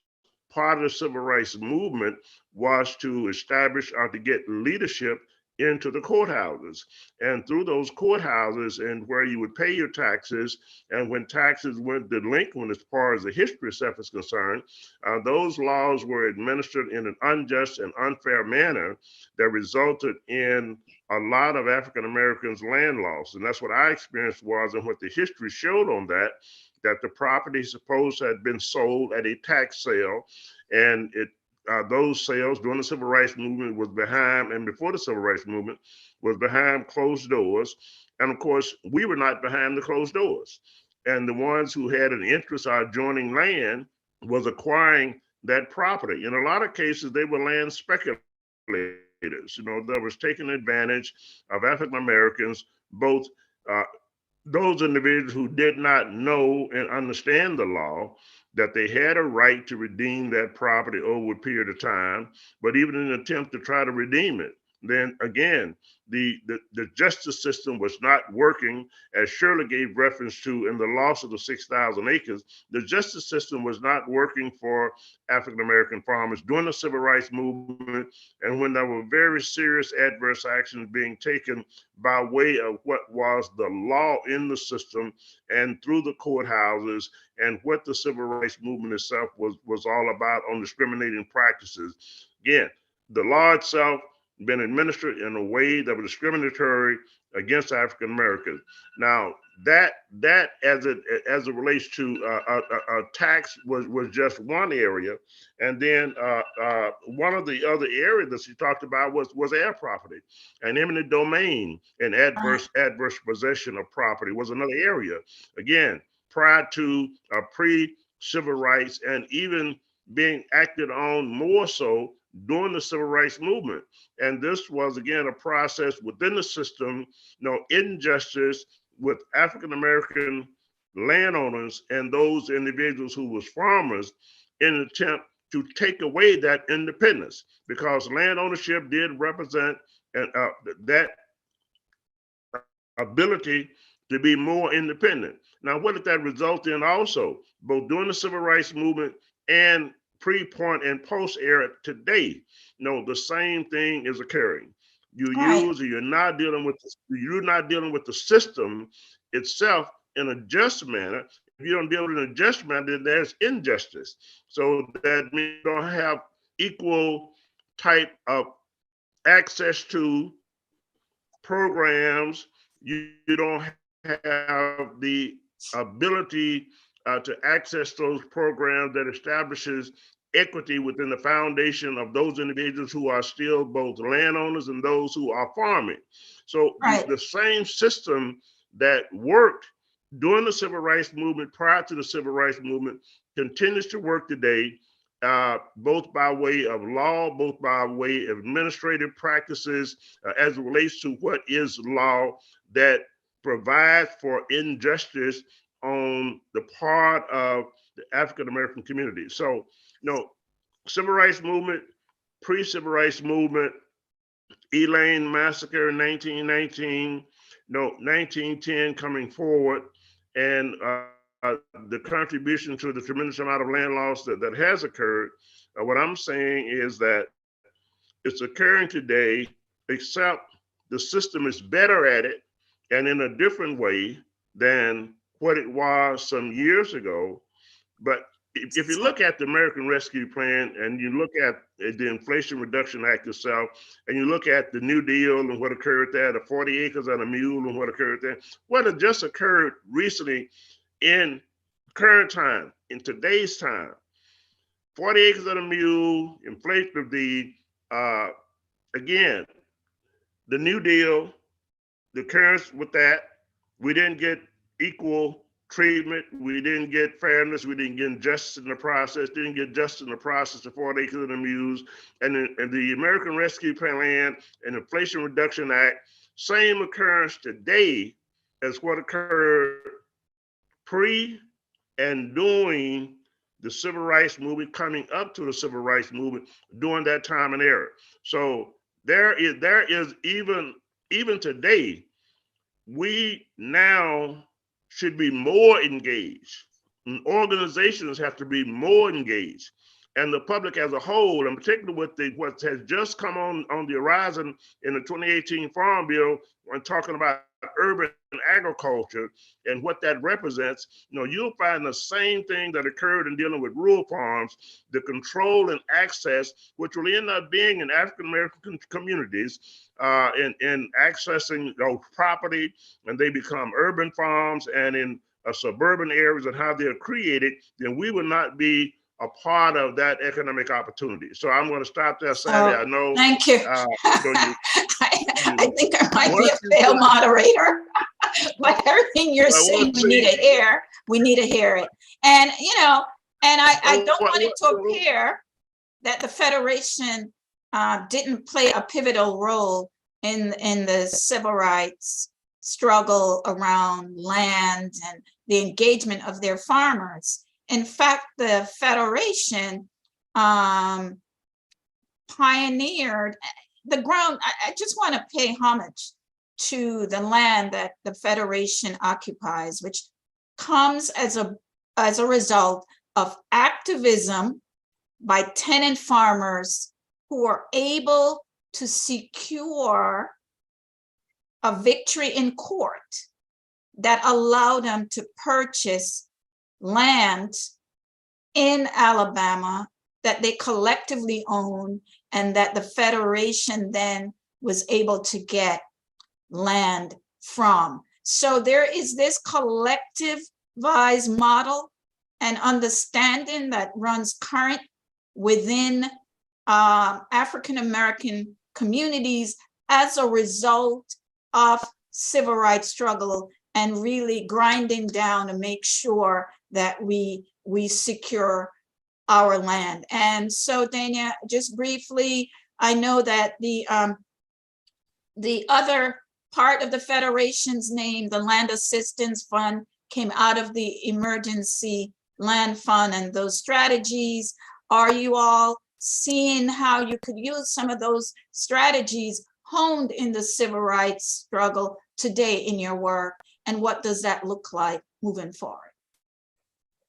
part of the civil rights movement was to establish or to get leadership into the courthouses. And through those courthouses and where you would pay your taxes, and when taxes went delinquent as far as the history itself is concerned, those laws were administered in an unjust and unfair manner that resulted in a lot of African Americans' land loss. And that's what I experienced was, and what the history showed on that the property supposed had been sold at a tax sale, and those sales during the civil rights movement was behind, and before the civil rights movement was behind closed doors. And of course, we were not behind the closed doors. And the ones who had an interest in adjoining land was acquiring that property. In a lot of cases, they were land speculators, that was taking advantage of African Americans, both those individuals who did not know and understand the law, that they had a right to redeem that property over a period of time, but even in an attempt to try to redeem it, then again, the justice system was not working, as Shirley gave reference to in the loss of the 6,000 acres. The justice system was not working for African American farmers during the civil rights movement, and when there were very serious adverse actions being taken by way of what was the law in the system and through the courthouses, and what the civil rights movement itself was all about on discriminating practices. Again, the law itself been administered in a way that was discriminatory against African Americans. Now, that as it relates to tax was just one area, and then one of the other areas that she talked about was air property, and eminent domain, and adverse possession of property was another area. Again, prior to pre-civil rights, and even being acted on more so during the civil rights movement. And this was, again, a process within the system, injustice with African American landowners and those individuals who was farmers in an attempt to take away that independence, because land ownership did represent that ability to be more independent. Now, what did that result in also? Both during the civil rights movement and pre-point and post era today, the same thing is occurring. You're not dealing with the system itself in a just manner. If you don't deal with it in a just manner, then there's injustice. So that means you don't have equal type of access to programs. You don't have the ability to access those programs that establishes equity within the foundation of those individuals who are still both landowners and those who are farming. So the same system that worked during the civil rights movement, prior to the civil rights movement, continues to work today, both by way of law, both by way of administrative practices, as it relates to what is law that provides for injustice on the part of the African American community. So, civil rights movement, pre-civil rights movement, Elaine massacre in 1919, 1910 coming forward, and the contribution to the tremendous amount of land loss that has occurred. What I'm saying is that it's occurring today, except the system is better at it and in a different way than what it was some years ago. But if you look at the American Rescue Plan, and you look at the Inflation Reduction Act itself, and you look at the New Deal and what occurred there, the 40 acres and a mule and what occurred there, what had just occurred recently in current time, in today's time, 40 acres and a mule, inflation of the, again, the New Deal, the occurrence with that, we didn't get equal treatment, we didn't get fairness, we didn't get justice in the process, didn't get justice in the process of 40 acres and a mule, and the American Rescue Plan and Inflation Reduction Act, same occurrence today as what occurred pre and during the civil rights movement, coming up to the civil rights movement during that time and era. So there is even today, we now should be more engaged. And organizations have to be more engaged. and the public as a whole, and particularly with what has just come on the horizon in the 2018 Farm Bill, when talking about urban agriculture and what that represents, you'll find the same thing that occurred in dealing with rural farms, the control and access, which will end up being in African American communities, in accessing property, and they become urban farms, and in suburban areas and how they're created, then we will not be a part of that economic opportunity. So I'm going to stop there, Sally. I know. Thank you. I think I might be a failed moderator, but everything you're saying, we need to hear. We need to hear it. And, I don't want it to appear that the Federation didn't play a pivotal role in the civil rights struggle around land and the engagement of their farmers. In fact, the Federation pioneered the ground. I just want to pay homage to the land that the Federation occupies, which comes as a result of activism by tenant farmers who are able to secure a victory in court that allowed them to purchase land in Alabama that they collectively own, and that the Federation then was able to get land from. So there is this collectivized model and understanding that runs current within African American communities as a result of civil rights struggle, and really grinding down to make sure that we secure our land. And so, Dania, just briefly, I know that the other part of the Federation's name, the Land Assistance Fund, came out of the Emergency Land Fund and those strategies. Are you all seeing how you could use some of those strategies honed in the civil rights struggle today in your work? And what does that look like moving forward?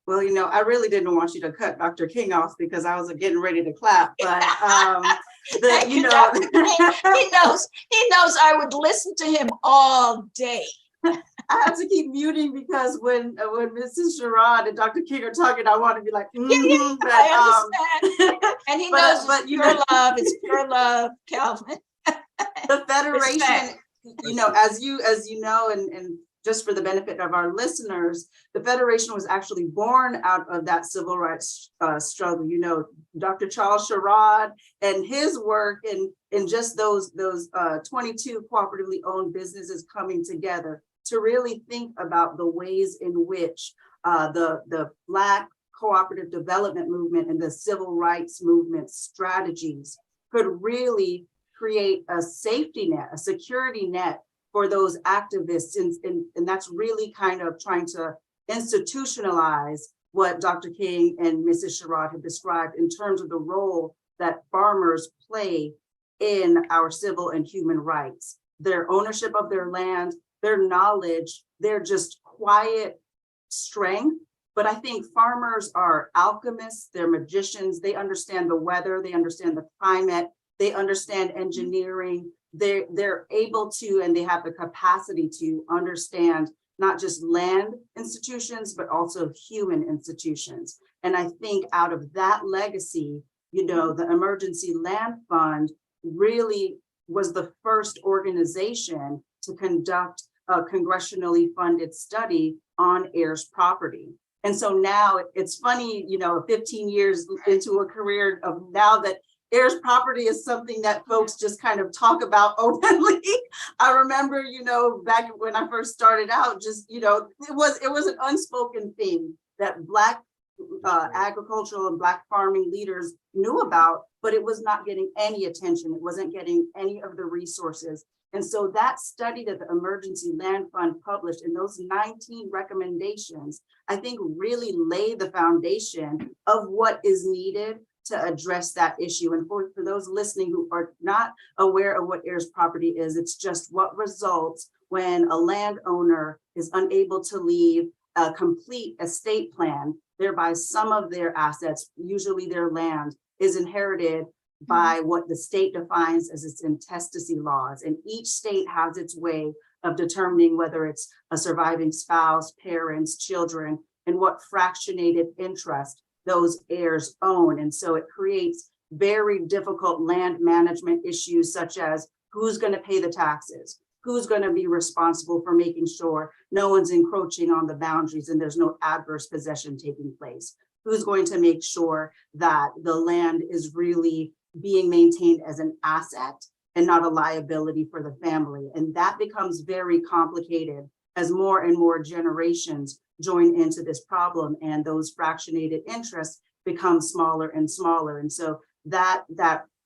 Well, I really didn't want you to cut Dr. King off because I was getting ready to clap, but he knows I would listen to him all day. I have to keep muting because when Mrs. Sherrod and Dr. King are talking, I want to be like, I understand. And he knows it's pure love. It's pure love, Calvin. The Federation, as you know, and just for the benefit of our listeners, the Federation was actually born out of that civil rights struggle. Dr. Charles Sherrod and his work in just those 22 cooperatively owned businesses coming together to really think about the ways in which the Black cooperative development movement and the civil rights movement strategies could really create a safety net, a security net for those activists. And that's really kind of trying to institutionalize what Dr. King and Mrs. Sherrod have described in terms of the role that farmers play in our civil and human rights, their ownership of their land, their knowledge, their just quiet strength. But I think farmers are alchemists, they're magicians, they understand the weather, they understand the climate, they understand engineering. They're able to, and they have the capacity to understand not just land institutions, but also human institutions. And I think out of that legacy, the Emergency Land Fund really was the first organization to conduct a congressionally funded study on heirs property. And so now it's funny, 15 years into a career of now that heirs property is something that folks just kind of talk about openly. I remember, back when I first started out, just, it was an unspoken thing that Black agricultural and Black farming leaders knew about, but it was not getting any attention. It wasn't getting any of the resources. And so that study that the Emergency Land Fund published in those 19 recommendations, I think really lay the foundation of what is needed to address that issue. And for those listening who are not aware of what heirs property is, it's just what results when a landowner is unable to leave a complete estate plan. thereby some of their assets, usually their land, is inherited by what the state defines as its intestacy laws. And each state has its way of determining whether it's a surviving spouse, parents, children, and what fractionated interest those heirs own. And so it creates very difficult land management issues, such as who's going to pay the taxes, who's going to be responsible for making sure no one's encroaching on the boundaries and there's no adverse possession taking place, who's going to make sure that the land is really being maintained as an asset and not a liability for the family. And that becomes very complicated as more and more generations join into this problem, and those fractionated interests become smaller and smaller. And so that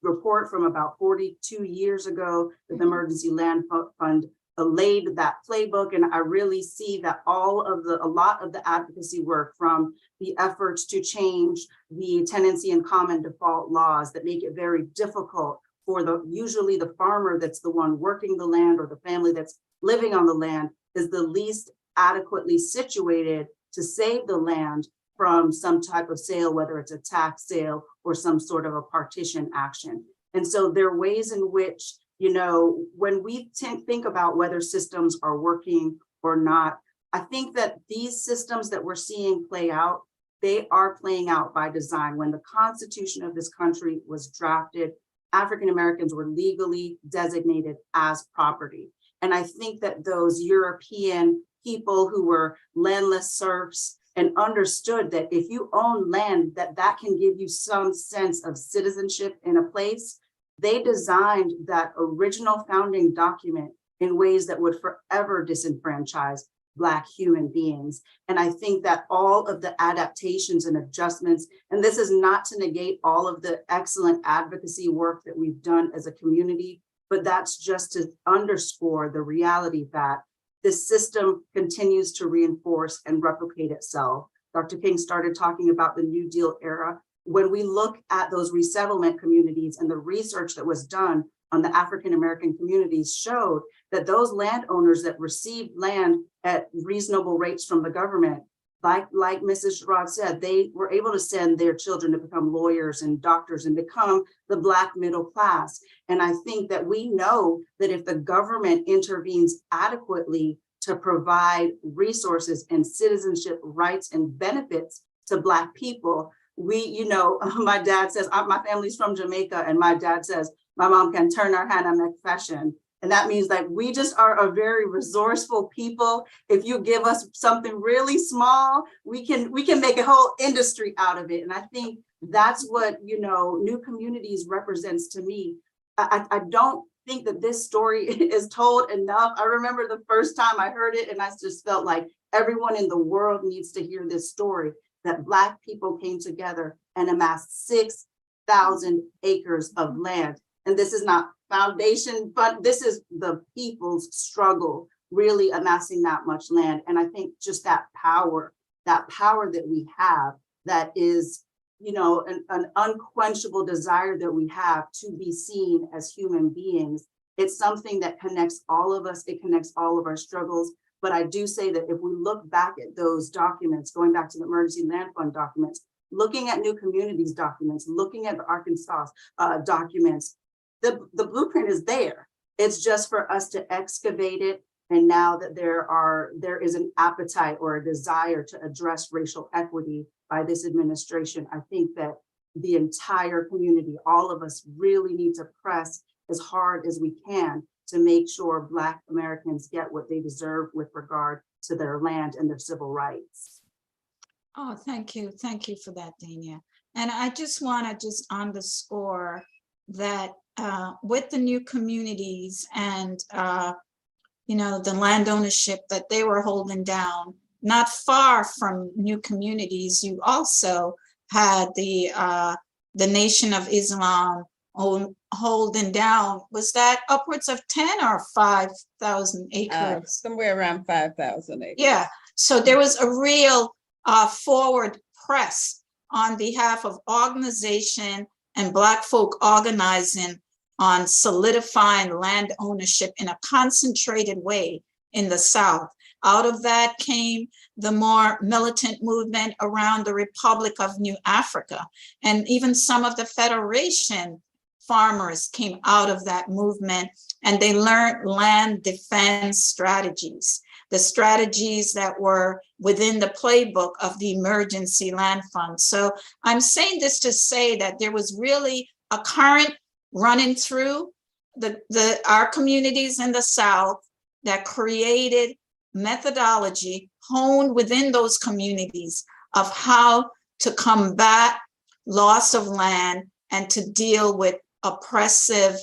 report from about 42 years ago, the Emergency Land Fund laid that playbook. And I really see that a lot of the advocacy work, from the efforts to change the tenancy and common default laws that make it very difficult for usually the farmer that's the one working the land, or the family that's living on the land, is the least adequately situated to save the land from some type of sale, whether it's a tax sale or some sort of a partition action. And so there are ways in which, when we think about whether systems are working or not, I think that these systems that we're seeing play out, they are playing out by design. When the Constitution of this country was drafted, African Americans were legally designated as property. And I think that those European people who were landless serfs and understood that if you own land, that can give you some sense of citizenship in a place, they designed that original founding document in ways that would forever disenfranchise Black human beings. And I think that all of the adaptations and adjustments, and this is not to negate all of the excellent advocacy work that we've done as a community, but that's just to underscore the reality that this system continues to reinforce and replicate itself. Dr. King started talking about the New Deal era. When we look at those resettlement communities, and the research that was done on the African-American communities showed that those landowners that received land at reasonable rates from the government, like Mrs. Sherrod said, they were able to send their children to become lawyers and doctors and become the Black middle class. And I think that we know that if the government intervenes adequately to provide resources and citizenship rights and benefits to Black people, my dad says, my family's from Jamaica, and my dad says, my mom can turn her hand and make fashion. And that means that we just are a very resourceful people. If you give us something really small, we can make a whole industry out of it. And I think that's what, New Communities represents to me. I don't think that this story is told enough. I remember the first time I heard it, and I just felt like everyone in the world needs to hear this story, that Black people came together and amassed 6,000 acres of land. And this is not foundation, but this is the people's struggle, really amassing that much land. And I think just that power that we have, that is, an unquenchable desire that we have to be seen as human beings. It's something that connects all of us. It connects all of our struggles. But I do say that if we look back at those documents, going back to the Emergency Land Fund documents, looking at New Communities documents, looking at the Arkansas documents, the blueprint is there. It's just for us to excavate it. And now that there is an appetite or a desire to address racial equity by this administration, I think that the entire community, all of us, really need to press as hard as we can to make sure Black Americans get what they deserve with regard to their land and their civil rights. Oh, thank you. Thank you for that, Dania. And I just want to underscore that with the New Communities and, the land ownership that they were holding down, not far from New Communities, you also had the Nation of Islam holding down, was that upwards of 10 or 5,000 acres? Somewhere around 5,000 acres. Yeah, so there was a real forward press on behalf of organization and Black folk organizing on solidifying land ownership in a concentrated way in the South. Out of that came the more militant movement around the Republic of New Africa. And even some of the Federation farmers came out of that movement, and they learned land defense strategies, the strategies that were within the playbook of the Emergency Land Fund. So I'm saying this to say that there was really a current running through our communities in the South that created methodology honed within those communities of how to combat loss of land and to deal with oppressive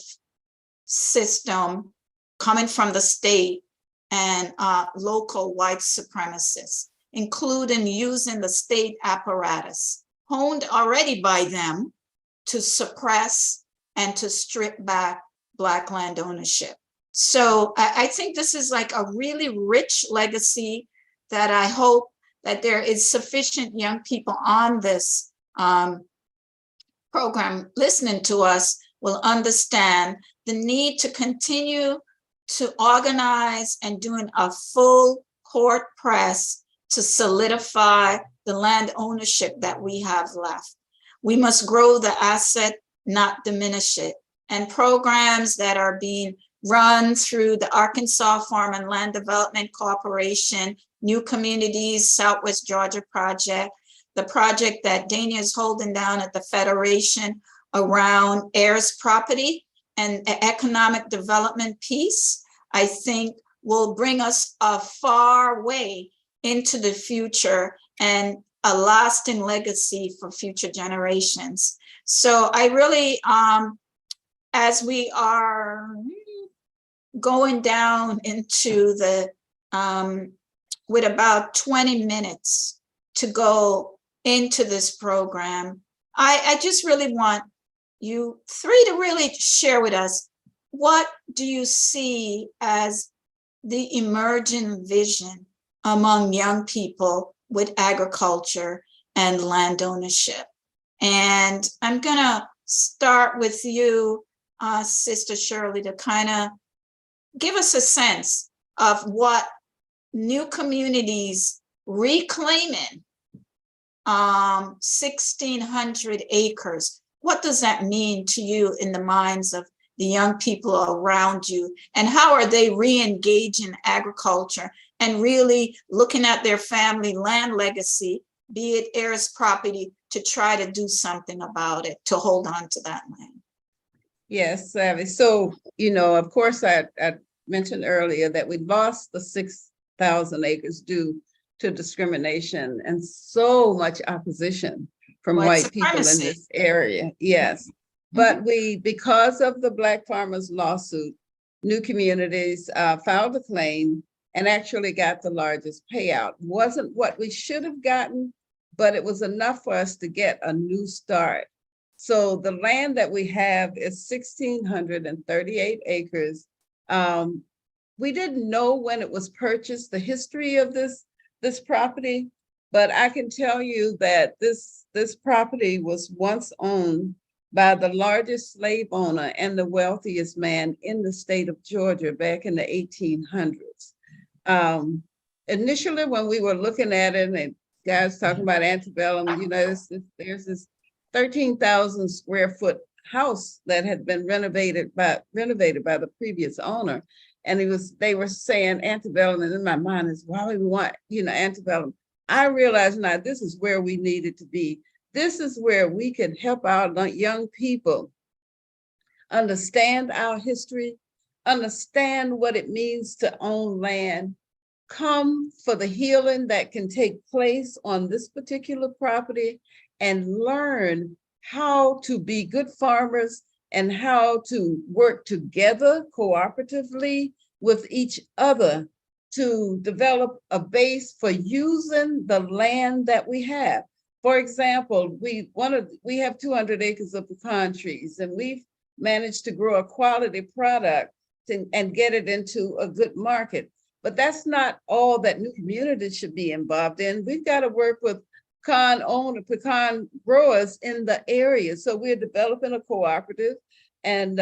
system coming from the state and local white supremacists, including using the state apparatus honed already by them to suppress and to strip back Black land ownership. So I think this is like a really rich legacy that I hope that there is sufficient young people on this program listening to us will understand the need to continue to organize and doing a full court press to solidify the land ownership that we have left. We must grow the asset, not diminish it. And programs that are being run through the Arkansas Farm and Land Development Corporation, New Communities, Southwest Georgia Project, the project that Dania is holding down at the Federation around heirs property and economic development piece, I think will bring us a far way into the future and a lasting legacy for future generations. So I really, as we are going down into the, with about 20 minutes to go into this program, I just really want you three to really share with us, what do you see as the emerging vision among young people with agriculture and land ownership? And I'm gonna start with you, Sister Shirley, to kind of give us a sense of what New Communities reclaiming 1,600 acres. What does that mean to you in the minds of the young people around you? And how are they re-engaging agriculture and really looking at their family land legacy, be it heirs property, to try to do something about it, to hold on to that land? Yes, Savvy. So, of course, I mentioned earlier that we lost the 6,000 acres due to discrimination and so much opposition from white people in this area. Yes. But because of the Black farmers lawsuit, New Communities filed a claim and actually got the largest payout. Wasn't what we should have gotten, but it was enough for us to get a new start. So the land that we have is 1,638 acres. We didn't know when it was purchased, the history of this property, but I can tell you that this property was once owned by the largest slave owner and the wealthiest man in the state of Georgia back in the 1800s. Initially, when we were looking at it, and guys talking about antebellum, there's this 13,000 square foot house that had been renovated by the previous owner. And they were saying antebellum, and in my mind is, why would we want, antebellum? I realized now this is where we needed to be. This is where we could help our young people understand our history, understand what it means to own land, come for the healing that can take place on this particular property, and learn how to be good farmers and how to work together cooperatively with each other to develop a base for using the land that we have. For example, we have 200 acres of pecan trees, and we've managed to grow a quality product and get it into a good market. But that's not all that New Communities should be involved in. We've got to work with pecan growers in the area. So we're developing a cooperative and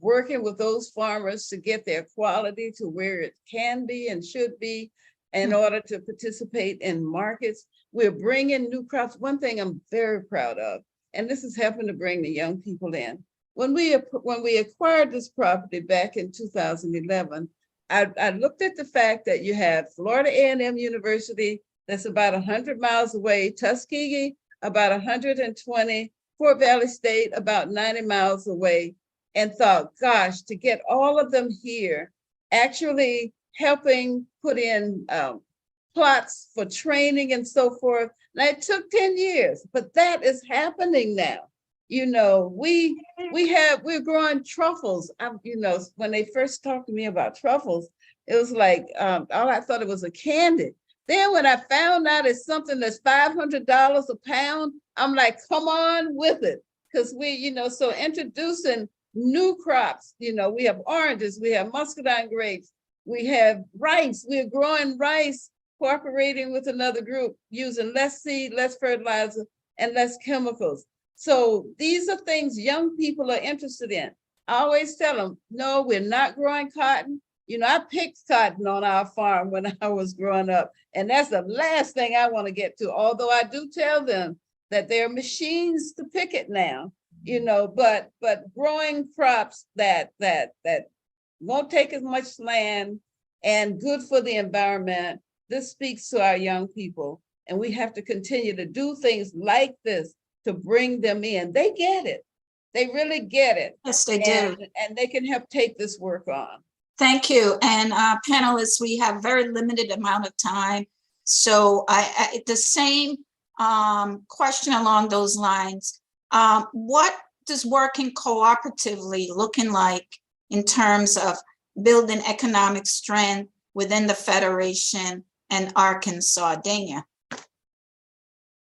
working with those farmers to get their quality to where it can be and should be in order to participate in markets. We're bringing new crops. One thing I'm very proud of, and this is helping to bring the young people in. When we acquired this property back in 2011, I looked at the fact that you had Florida A&M University, that's about 100 miles away, Tuskegee, about 120, Fort Valley State, about 90 miles away, and thought, gosh, to get all of them here, actually helping put in plots for training and so forth. Now, it took 10 years, but that is happening now. You know, we're growing truffles. You know, when they first talked to me about truffles, it was like, all I thought it was a candy. Then when I found out it's something that's $500 a pound, I'm like, come on with it. Because so introducing new crops, we have oranges, we have muscadine grapes, we have rice, we're growing rice, cooperating with another group, using less seed, less fertilizer, and less chemicals. So these are things young people are interested in. I always tell them, no, we're not growing cotton. I picked cotton on our farm when I was growing up, and that's the last thing I want to get to. Although I do tell them that there are machines to pick it now, but growing crops that won't take as much land and good for the environment. This speaks to our young people, and we have to continue to do things like this to bring them in. They get it. They really get it. Yes, they do. And they can help take this work on. Thank you. And panelists, we have very limited amount of time. So the same question along those lines. What does working cooperatively looking like in terms of building economic strength within the Federation and Arkansas? Dania.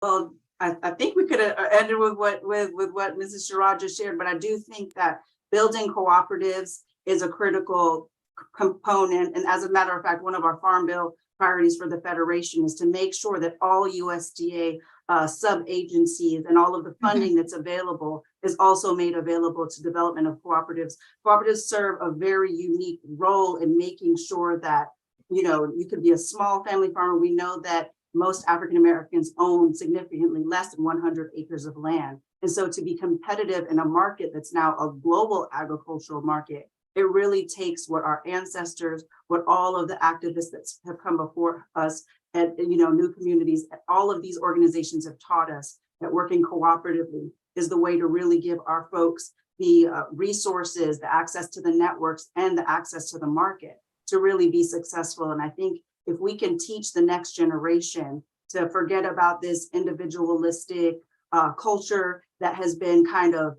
Well, I think we could have ended with what Mrs. Sherrod just shared, but I do think that building cooperatives is a critical component. And as a matter of fact, one of our Farm Bill priorities for the Federation is to make sure that all USDA sub-agencies and all of the funding that's available is also made available to development of cooperatives. Cooperatives serve a very unique role in making sure that, you could be a small family farmer. We know that most African Americans own significantly less than 100 acres of land. And so to be competitive in a market that's now a global agricultural market, it really takes what our ancestors, what all of the activists that have come before us, and new communities, all of these organizations have taught us that working cooperatively is the way to really give our folks the resources, the access to the networks, and the access to the market to really be successful. And I think if we can teach the next generation to forget about this individualistic culture that has been kind of,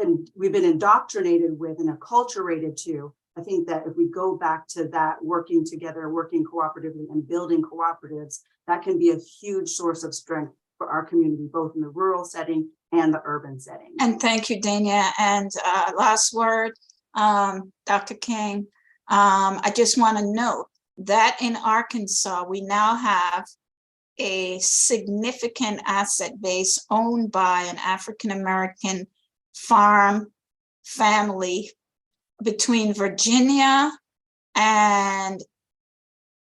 and we've been indoctrinated with and acculturated to, I think that if we go back to that, working together, working cooperatively and building cooperatives, that can be a huge source of strength for our community, both in the rural setting and the urban setting. And thank you, Dania. And last word, Dr. King, I just want to note that in Arkansas, we now have a significant asset base owned by an African-American farm family between Virginia and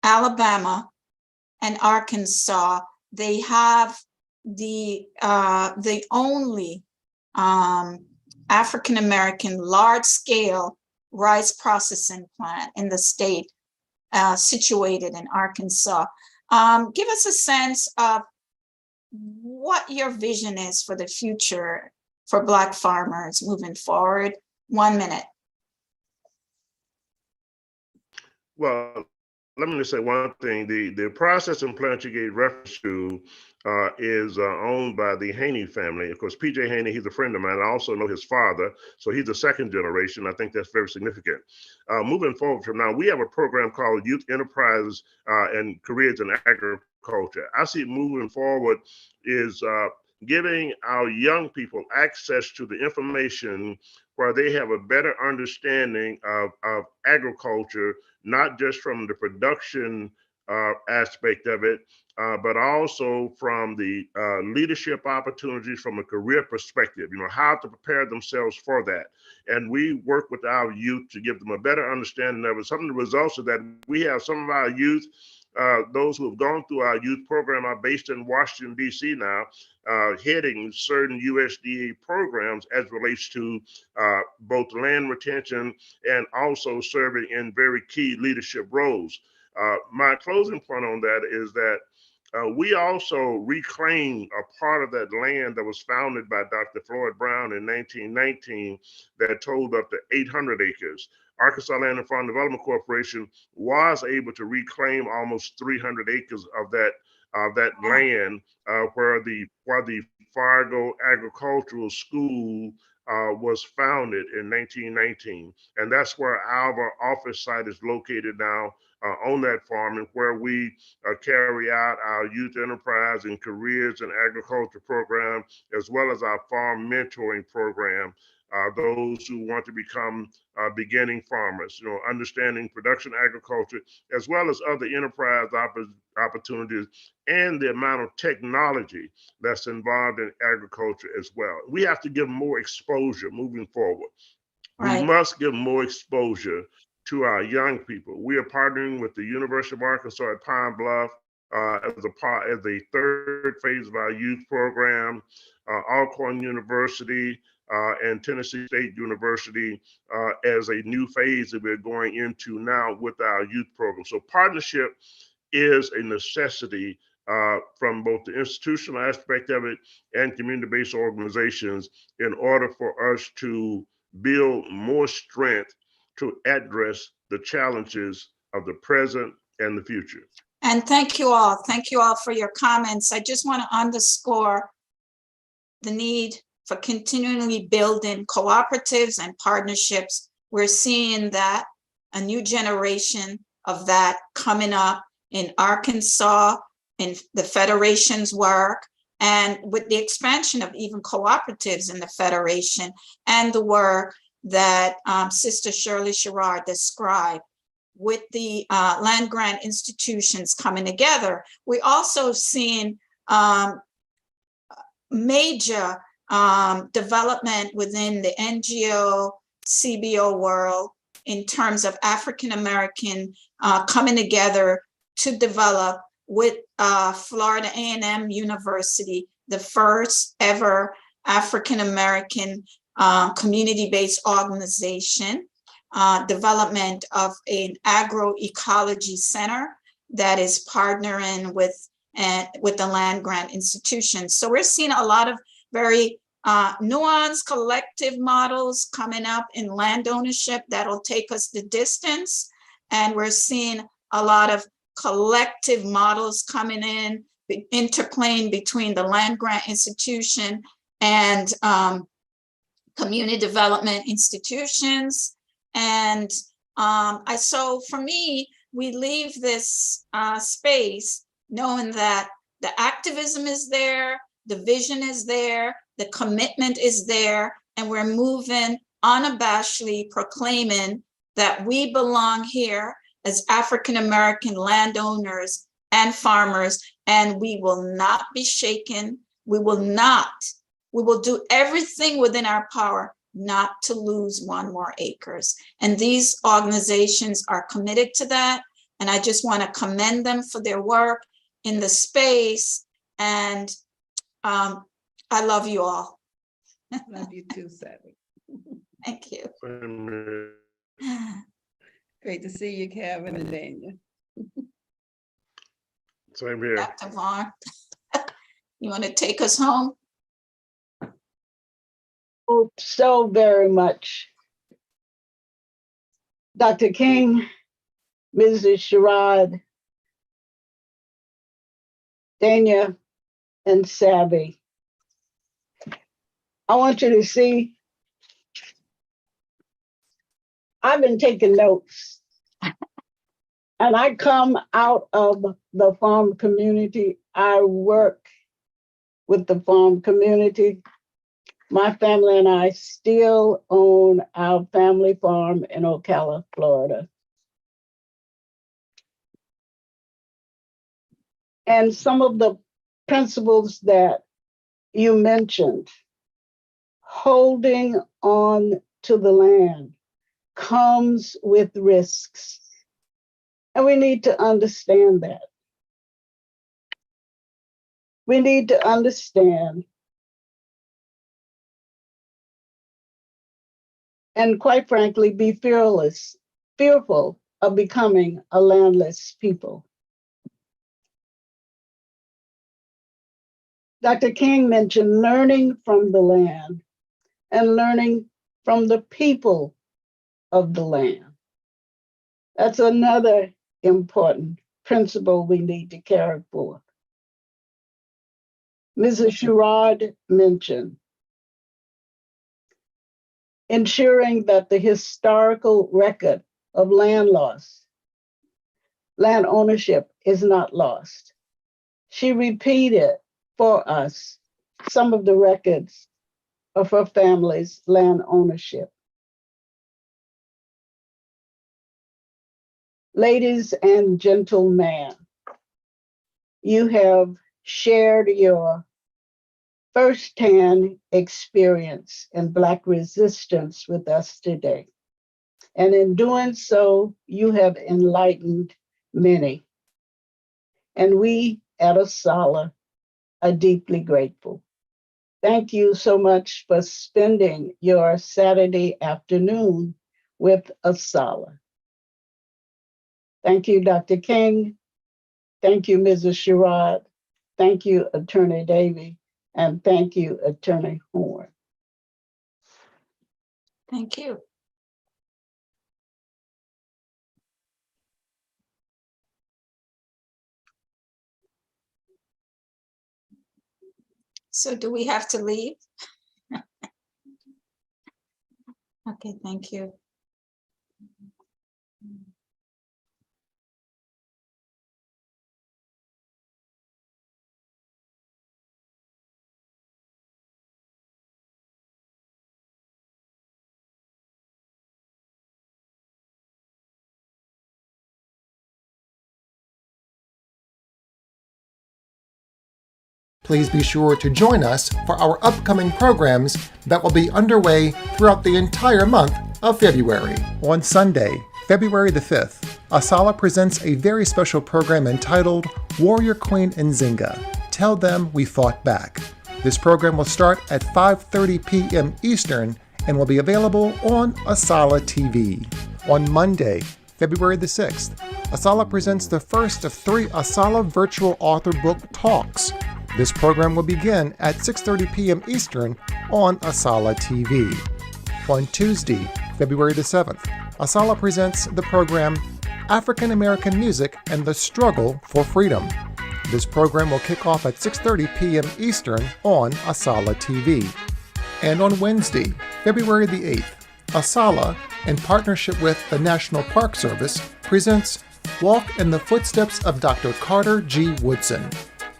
Alabama and Arkansas. They have the only African-American large-scale rice processing plant in the state, situated in Arkansas. Give us a sense of what your vision is for the future for Black farmers moving forward. 1 minute. Well, let me just say one thing. The processing plant you gave reference to is owned by the Haney family. Of course, P.J. Haney, he's a friend of mine. I also know his father, so he's the second generation. I think that's very significant. Moving forward from now, we have a program called Youth Enterprises and Careers in Agriculture. I see moving forward is giving our young people access to the information where they have a better understanding of agriculture, not just from the production aspect of it, but also from the leadership opportunities from a career perspective, how to prepare themselves for that. And we work with our youth to give them a better understanding of it. Some of the results of that, we have some of our youth, those who have gone through our youth program are based in Washington, D.C. now, heading certain USDA programs as relates to both land retention and also serving in very key leadership roles. My closing point on that is that we also reclaimed a part of that land that was founded by Dr. Floyd Brown in 1919 that totaled up to 800 acres. Arkansas Land and Farm Development Corporation was able to reclaim almost 300 acres of that land where the Fargo Agricultural School was founded in 1919. And that's where our office site is located now, on that farm, and where we carry out our youth enterprise and careers and agriculture program, as well as our farm mentoring program. Those who want to become beginning farmers, understanding production agriculture, as well as other enterprise opportunities, and the amount of technology that's involved in agriculture as well. We have to give more exposure moving forward. Right. We must give more exposure to our young people. We are partnering with the University of Arkansas at Pine Bluff as the third phase of our youth program, Alcorn University and Tennessee State University as a new phase that we're going into now with our youth program. So partnership is a necessity from both the institutional aspect of it and community-based organizations in order for us to build more strength to address the challenges of the present and the future. And thank you all. Thank you all for your comments. I just want to underscore the need for continually building cooperatives and partnerships. We're seeing that a new generation of that coming up in Arkansas, in the Federation's work, and with the expansion of even cooperatives in the Federation and the work that Sister Shirley Sherrod described with the land grant institutions coming together. We also have seen major development within the NGO, CBO world in terms of African American coming together to develop with Florida A&M University, the first ever African American community-based organization, development of an agroecology center that is partnering with the land grant institutions. So we're seeing a lot of very nuanced collective models coming up in land ownership that'll take us the distance. And we're seeing a lot of collective models coming in, interplaying between the land grant institution and community development institutions. And so for me, we leave this space knowing that the activism is there, the vision is there, the commitment is there, and we're moving unabashedly proclaiming that we belong here as African-American landowners and farmers, and we will not be shaken. We will do everything within our power not to lose one more acres. And these organizations are committed to that. And I just want to commend them for their work in the space. And I love you all. Love you too, Sally. Thank you. Great to see you, Kevin and Daniel. Same here. Dr. Vaughn, you want to take us home? Oh, so very much. Dr. King, Mrs. Sherrod, Dania, and Savvy. I want you to see, I've been taking notes. And I come out of the farm community. I work with the farm community. My family and I still own our family farm in Ocala, Florida. And some of the principles that you mentioned, holding on to the land comes with risks. And we need to understand that. We need to understand, and quite frankly, be fearful of becoming a landless people. Dr. King mentioned learning from the land and learning from the people of the land. That's another important principle we need to carry forth. Mrs. Sherrod mentioned ensuring that the historical record of land ownership is not lost. She repeated for us some of the records of her family's land ownership. Ladies and gentlemen, you have shared your firsthand experience in Black resistance with us today. And in doing so, you have enlightened many. And we at Asala are deeply grateful. Thank you so much for spending your Saturday afternoon with Asala. Thank you, Dr. King. Thank you, Mrs. Sherrod. Thank you, Attorney Davey. And thank you, Attorney Horn. Thank you. So do we have to leave? Okay, thank you. Please be sure to join us for our upcoming programs that will be underway throughout the entire month of February. On Sunday, February the 5th, Asala presents a very special program entitled Warrior Queen Nzinga, Tell Them We Fought Back. This program will start at 5:30 p.m. Eastern and will be available on Asala TV. On Monday, February the 6th, Asala presents the first of 3 Asala Virtual Author Book Talks. This program will begin at 6:30 p.m. Eastern on Asala TV. On Tuesday, February the 7th, Asala presents the program African American Music and the Struggle for Freedom. This program will kick off at 6:30 p.m. Eastern on Asala TV. And on Wednesday, February the 8th, Asala, in partnership with the National Park Service, presents Walk in the Footsteps of Dr. Carter G. Woodson.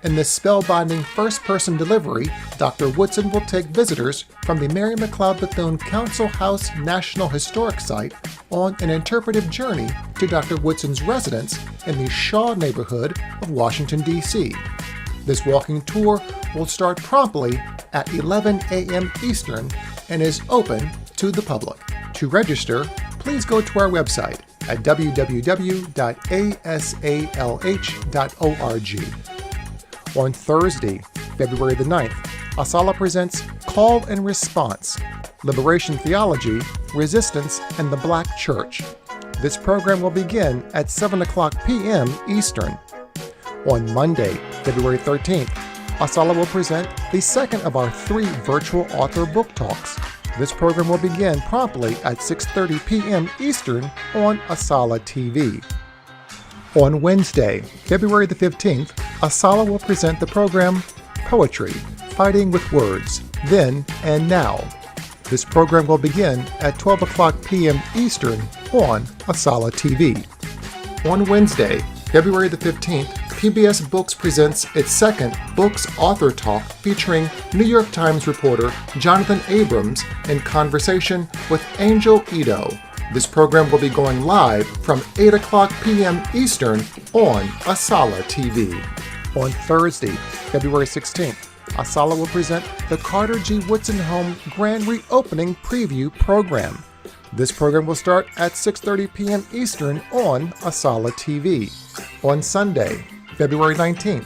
In this spellbinding first-person delivery, Dr. Woodson will take visitors from the Mary McLeod Bethune Council House National Historic Site on an interpretive journey to Dr. Woodson's residence in the Shaw neighborhood of Washington, D.C. This walking tour will start promptly at 11 a.m. Eastern and is open to the public. To register, please go to our website at www.asalh.org. On Thursday, February the 9th, Asala presents Call and Response, Liberation Theology, Resistance, and the Black Church. This program will begin at 7:00 p.m. Eastern. On Monday, February 13th, Asala will present the second of our 3 virtual author book talks. This program will begin promptly at 6:30 p.m. Eastern on Asala TV. On Wednesday, February the 15th, Asala will present the program Poetry, Fighting with Words, Then and Now. This program will begin at 12:00 p.m. Eastern on Asala TV. On Wednesday, February the 15th, PBS Books presents its second Books Author Talk featuring New York Times reporter Jonathan Abrams in conversation with Angel Ito. This program will be going live from 8:00 p.m. Eastern on Asala TV. On Thursday, February 16th, Asala will present the Carter G. Woodson Home Grand Reopening Preview Program. This program will start at 6:30 p.m. Eastern on Asala TV. On Sunday, February 19th,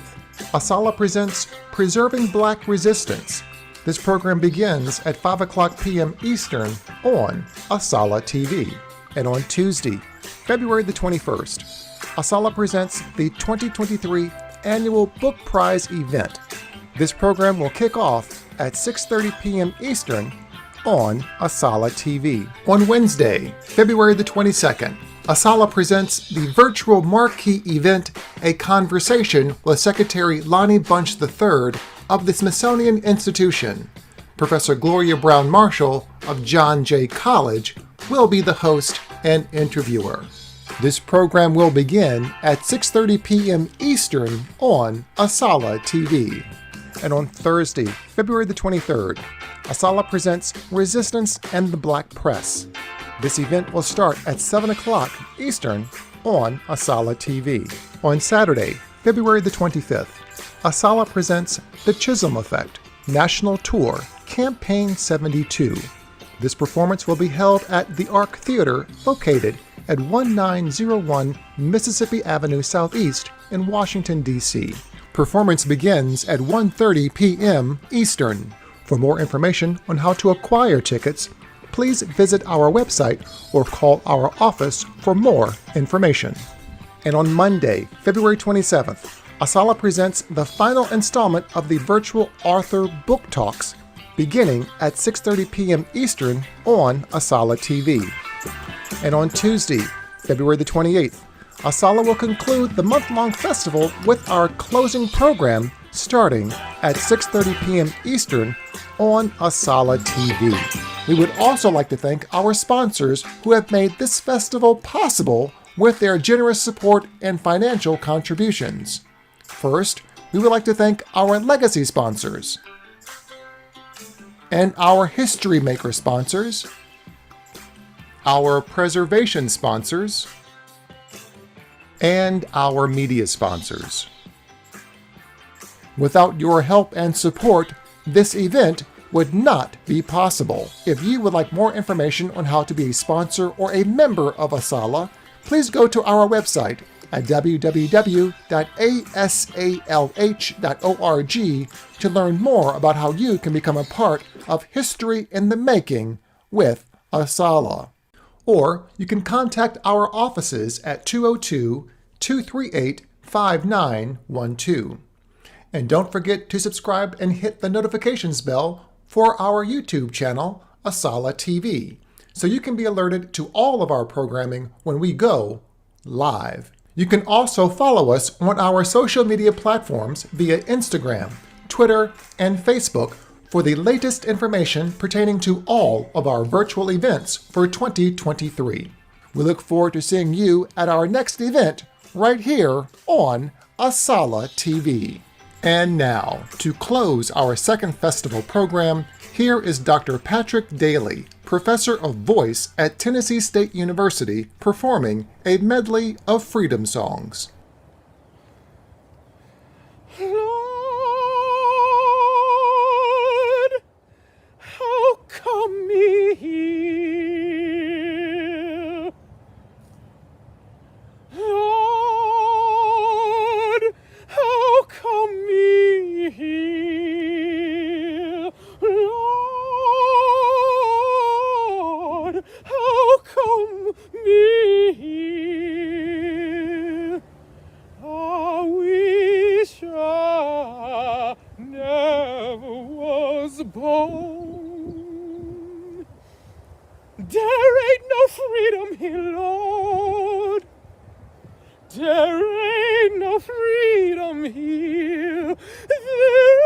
Asala presents Preserving Black Resistance. This program begins at 5 o'clock p.m. Eastern on Asala TV. And on Tuesday, February the 21st, Asala presents the 2023 Annual Book Prize event. This program will kick off at 6:30 p.m. Eastern on Asala TV. On Wednesday, February the 22nd, Asala presents the virtual marquee event, A Conversation with Secretary Lonnie Bunch III of the Smithsonian Institution. Professor Gloria Brown Marshall of John Jay College will be the host and interviewer. This program will begin at 6:30 p.m. Eastern on Asala TV. And on Thursday, February the 23rd, Asala presents Resistance and the Black Press. This event will start at 7 o'clock Eastern on Asala TV. On Saturday, February the 25th, Asala presents The Chisholm Effect National Tour Campaign 72. This performance will be held at the Arc Theater located at 1901 Mississippi Avenue Southeast in Washington, D.C. Performance begins at 1:30 p.m. Eastern. For more information on how to acquire tickets, please visit our website or call our office for more information. And on Monday, February 27th, Asala presents the final installment of the virtual Arthur Book Talks, beginning at 6:30 p.m. Eastern on Asala TV. And on Tuesday, February the 28th, Asala will conclude the month-long festival with our closing program starting at 6:30 p.m. Eastern on Asala TV. We would also like to thank our sponsors who have made this festival possible with their generous support and financial contributions. First, we would like to thank our legacy sponsors and our History Maker sponsors, our preservation sponsors, and our media sponsors. Without your help and support, this event would not be possible. If you would like more information on how to be a sponsor or a member of Asala, please go to our website at www.asalh.org to learn more about how you can become a part of History in the Making with Asala. Or you can contact our offices at 202-238-5912. And don't forget to subscribe and hit the notifications bell for our YouTube channel, Asala TV, so you can be alerted to all of our programming when we go live. You can also follow us on our social media platforms via Instagram, Twitter, and Facebook for the latest information pertaining to all of our virtual events for 2023. We look forward to seeing you at our next event right here on Asala TV. And now, to close our second festival program, here is Dr. Patrick Daly, Professor of Voice at Tennessee State University, performing a medley of freedom songs. Lord, how come me here? Lord, how come me here? Lord, how come me here? I wish I never was born. There ain't no freedom here, Lord. There ain't no freedom here. There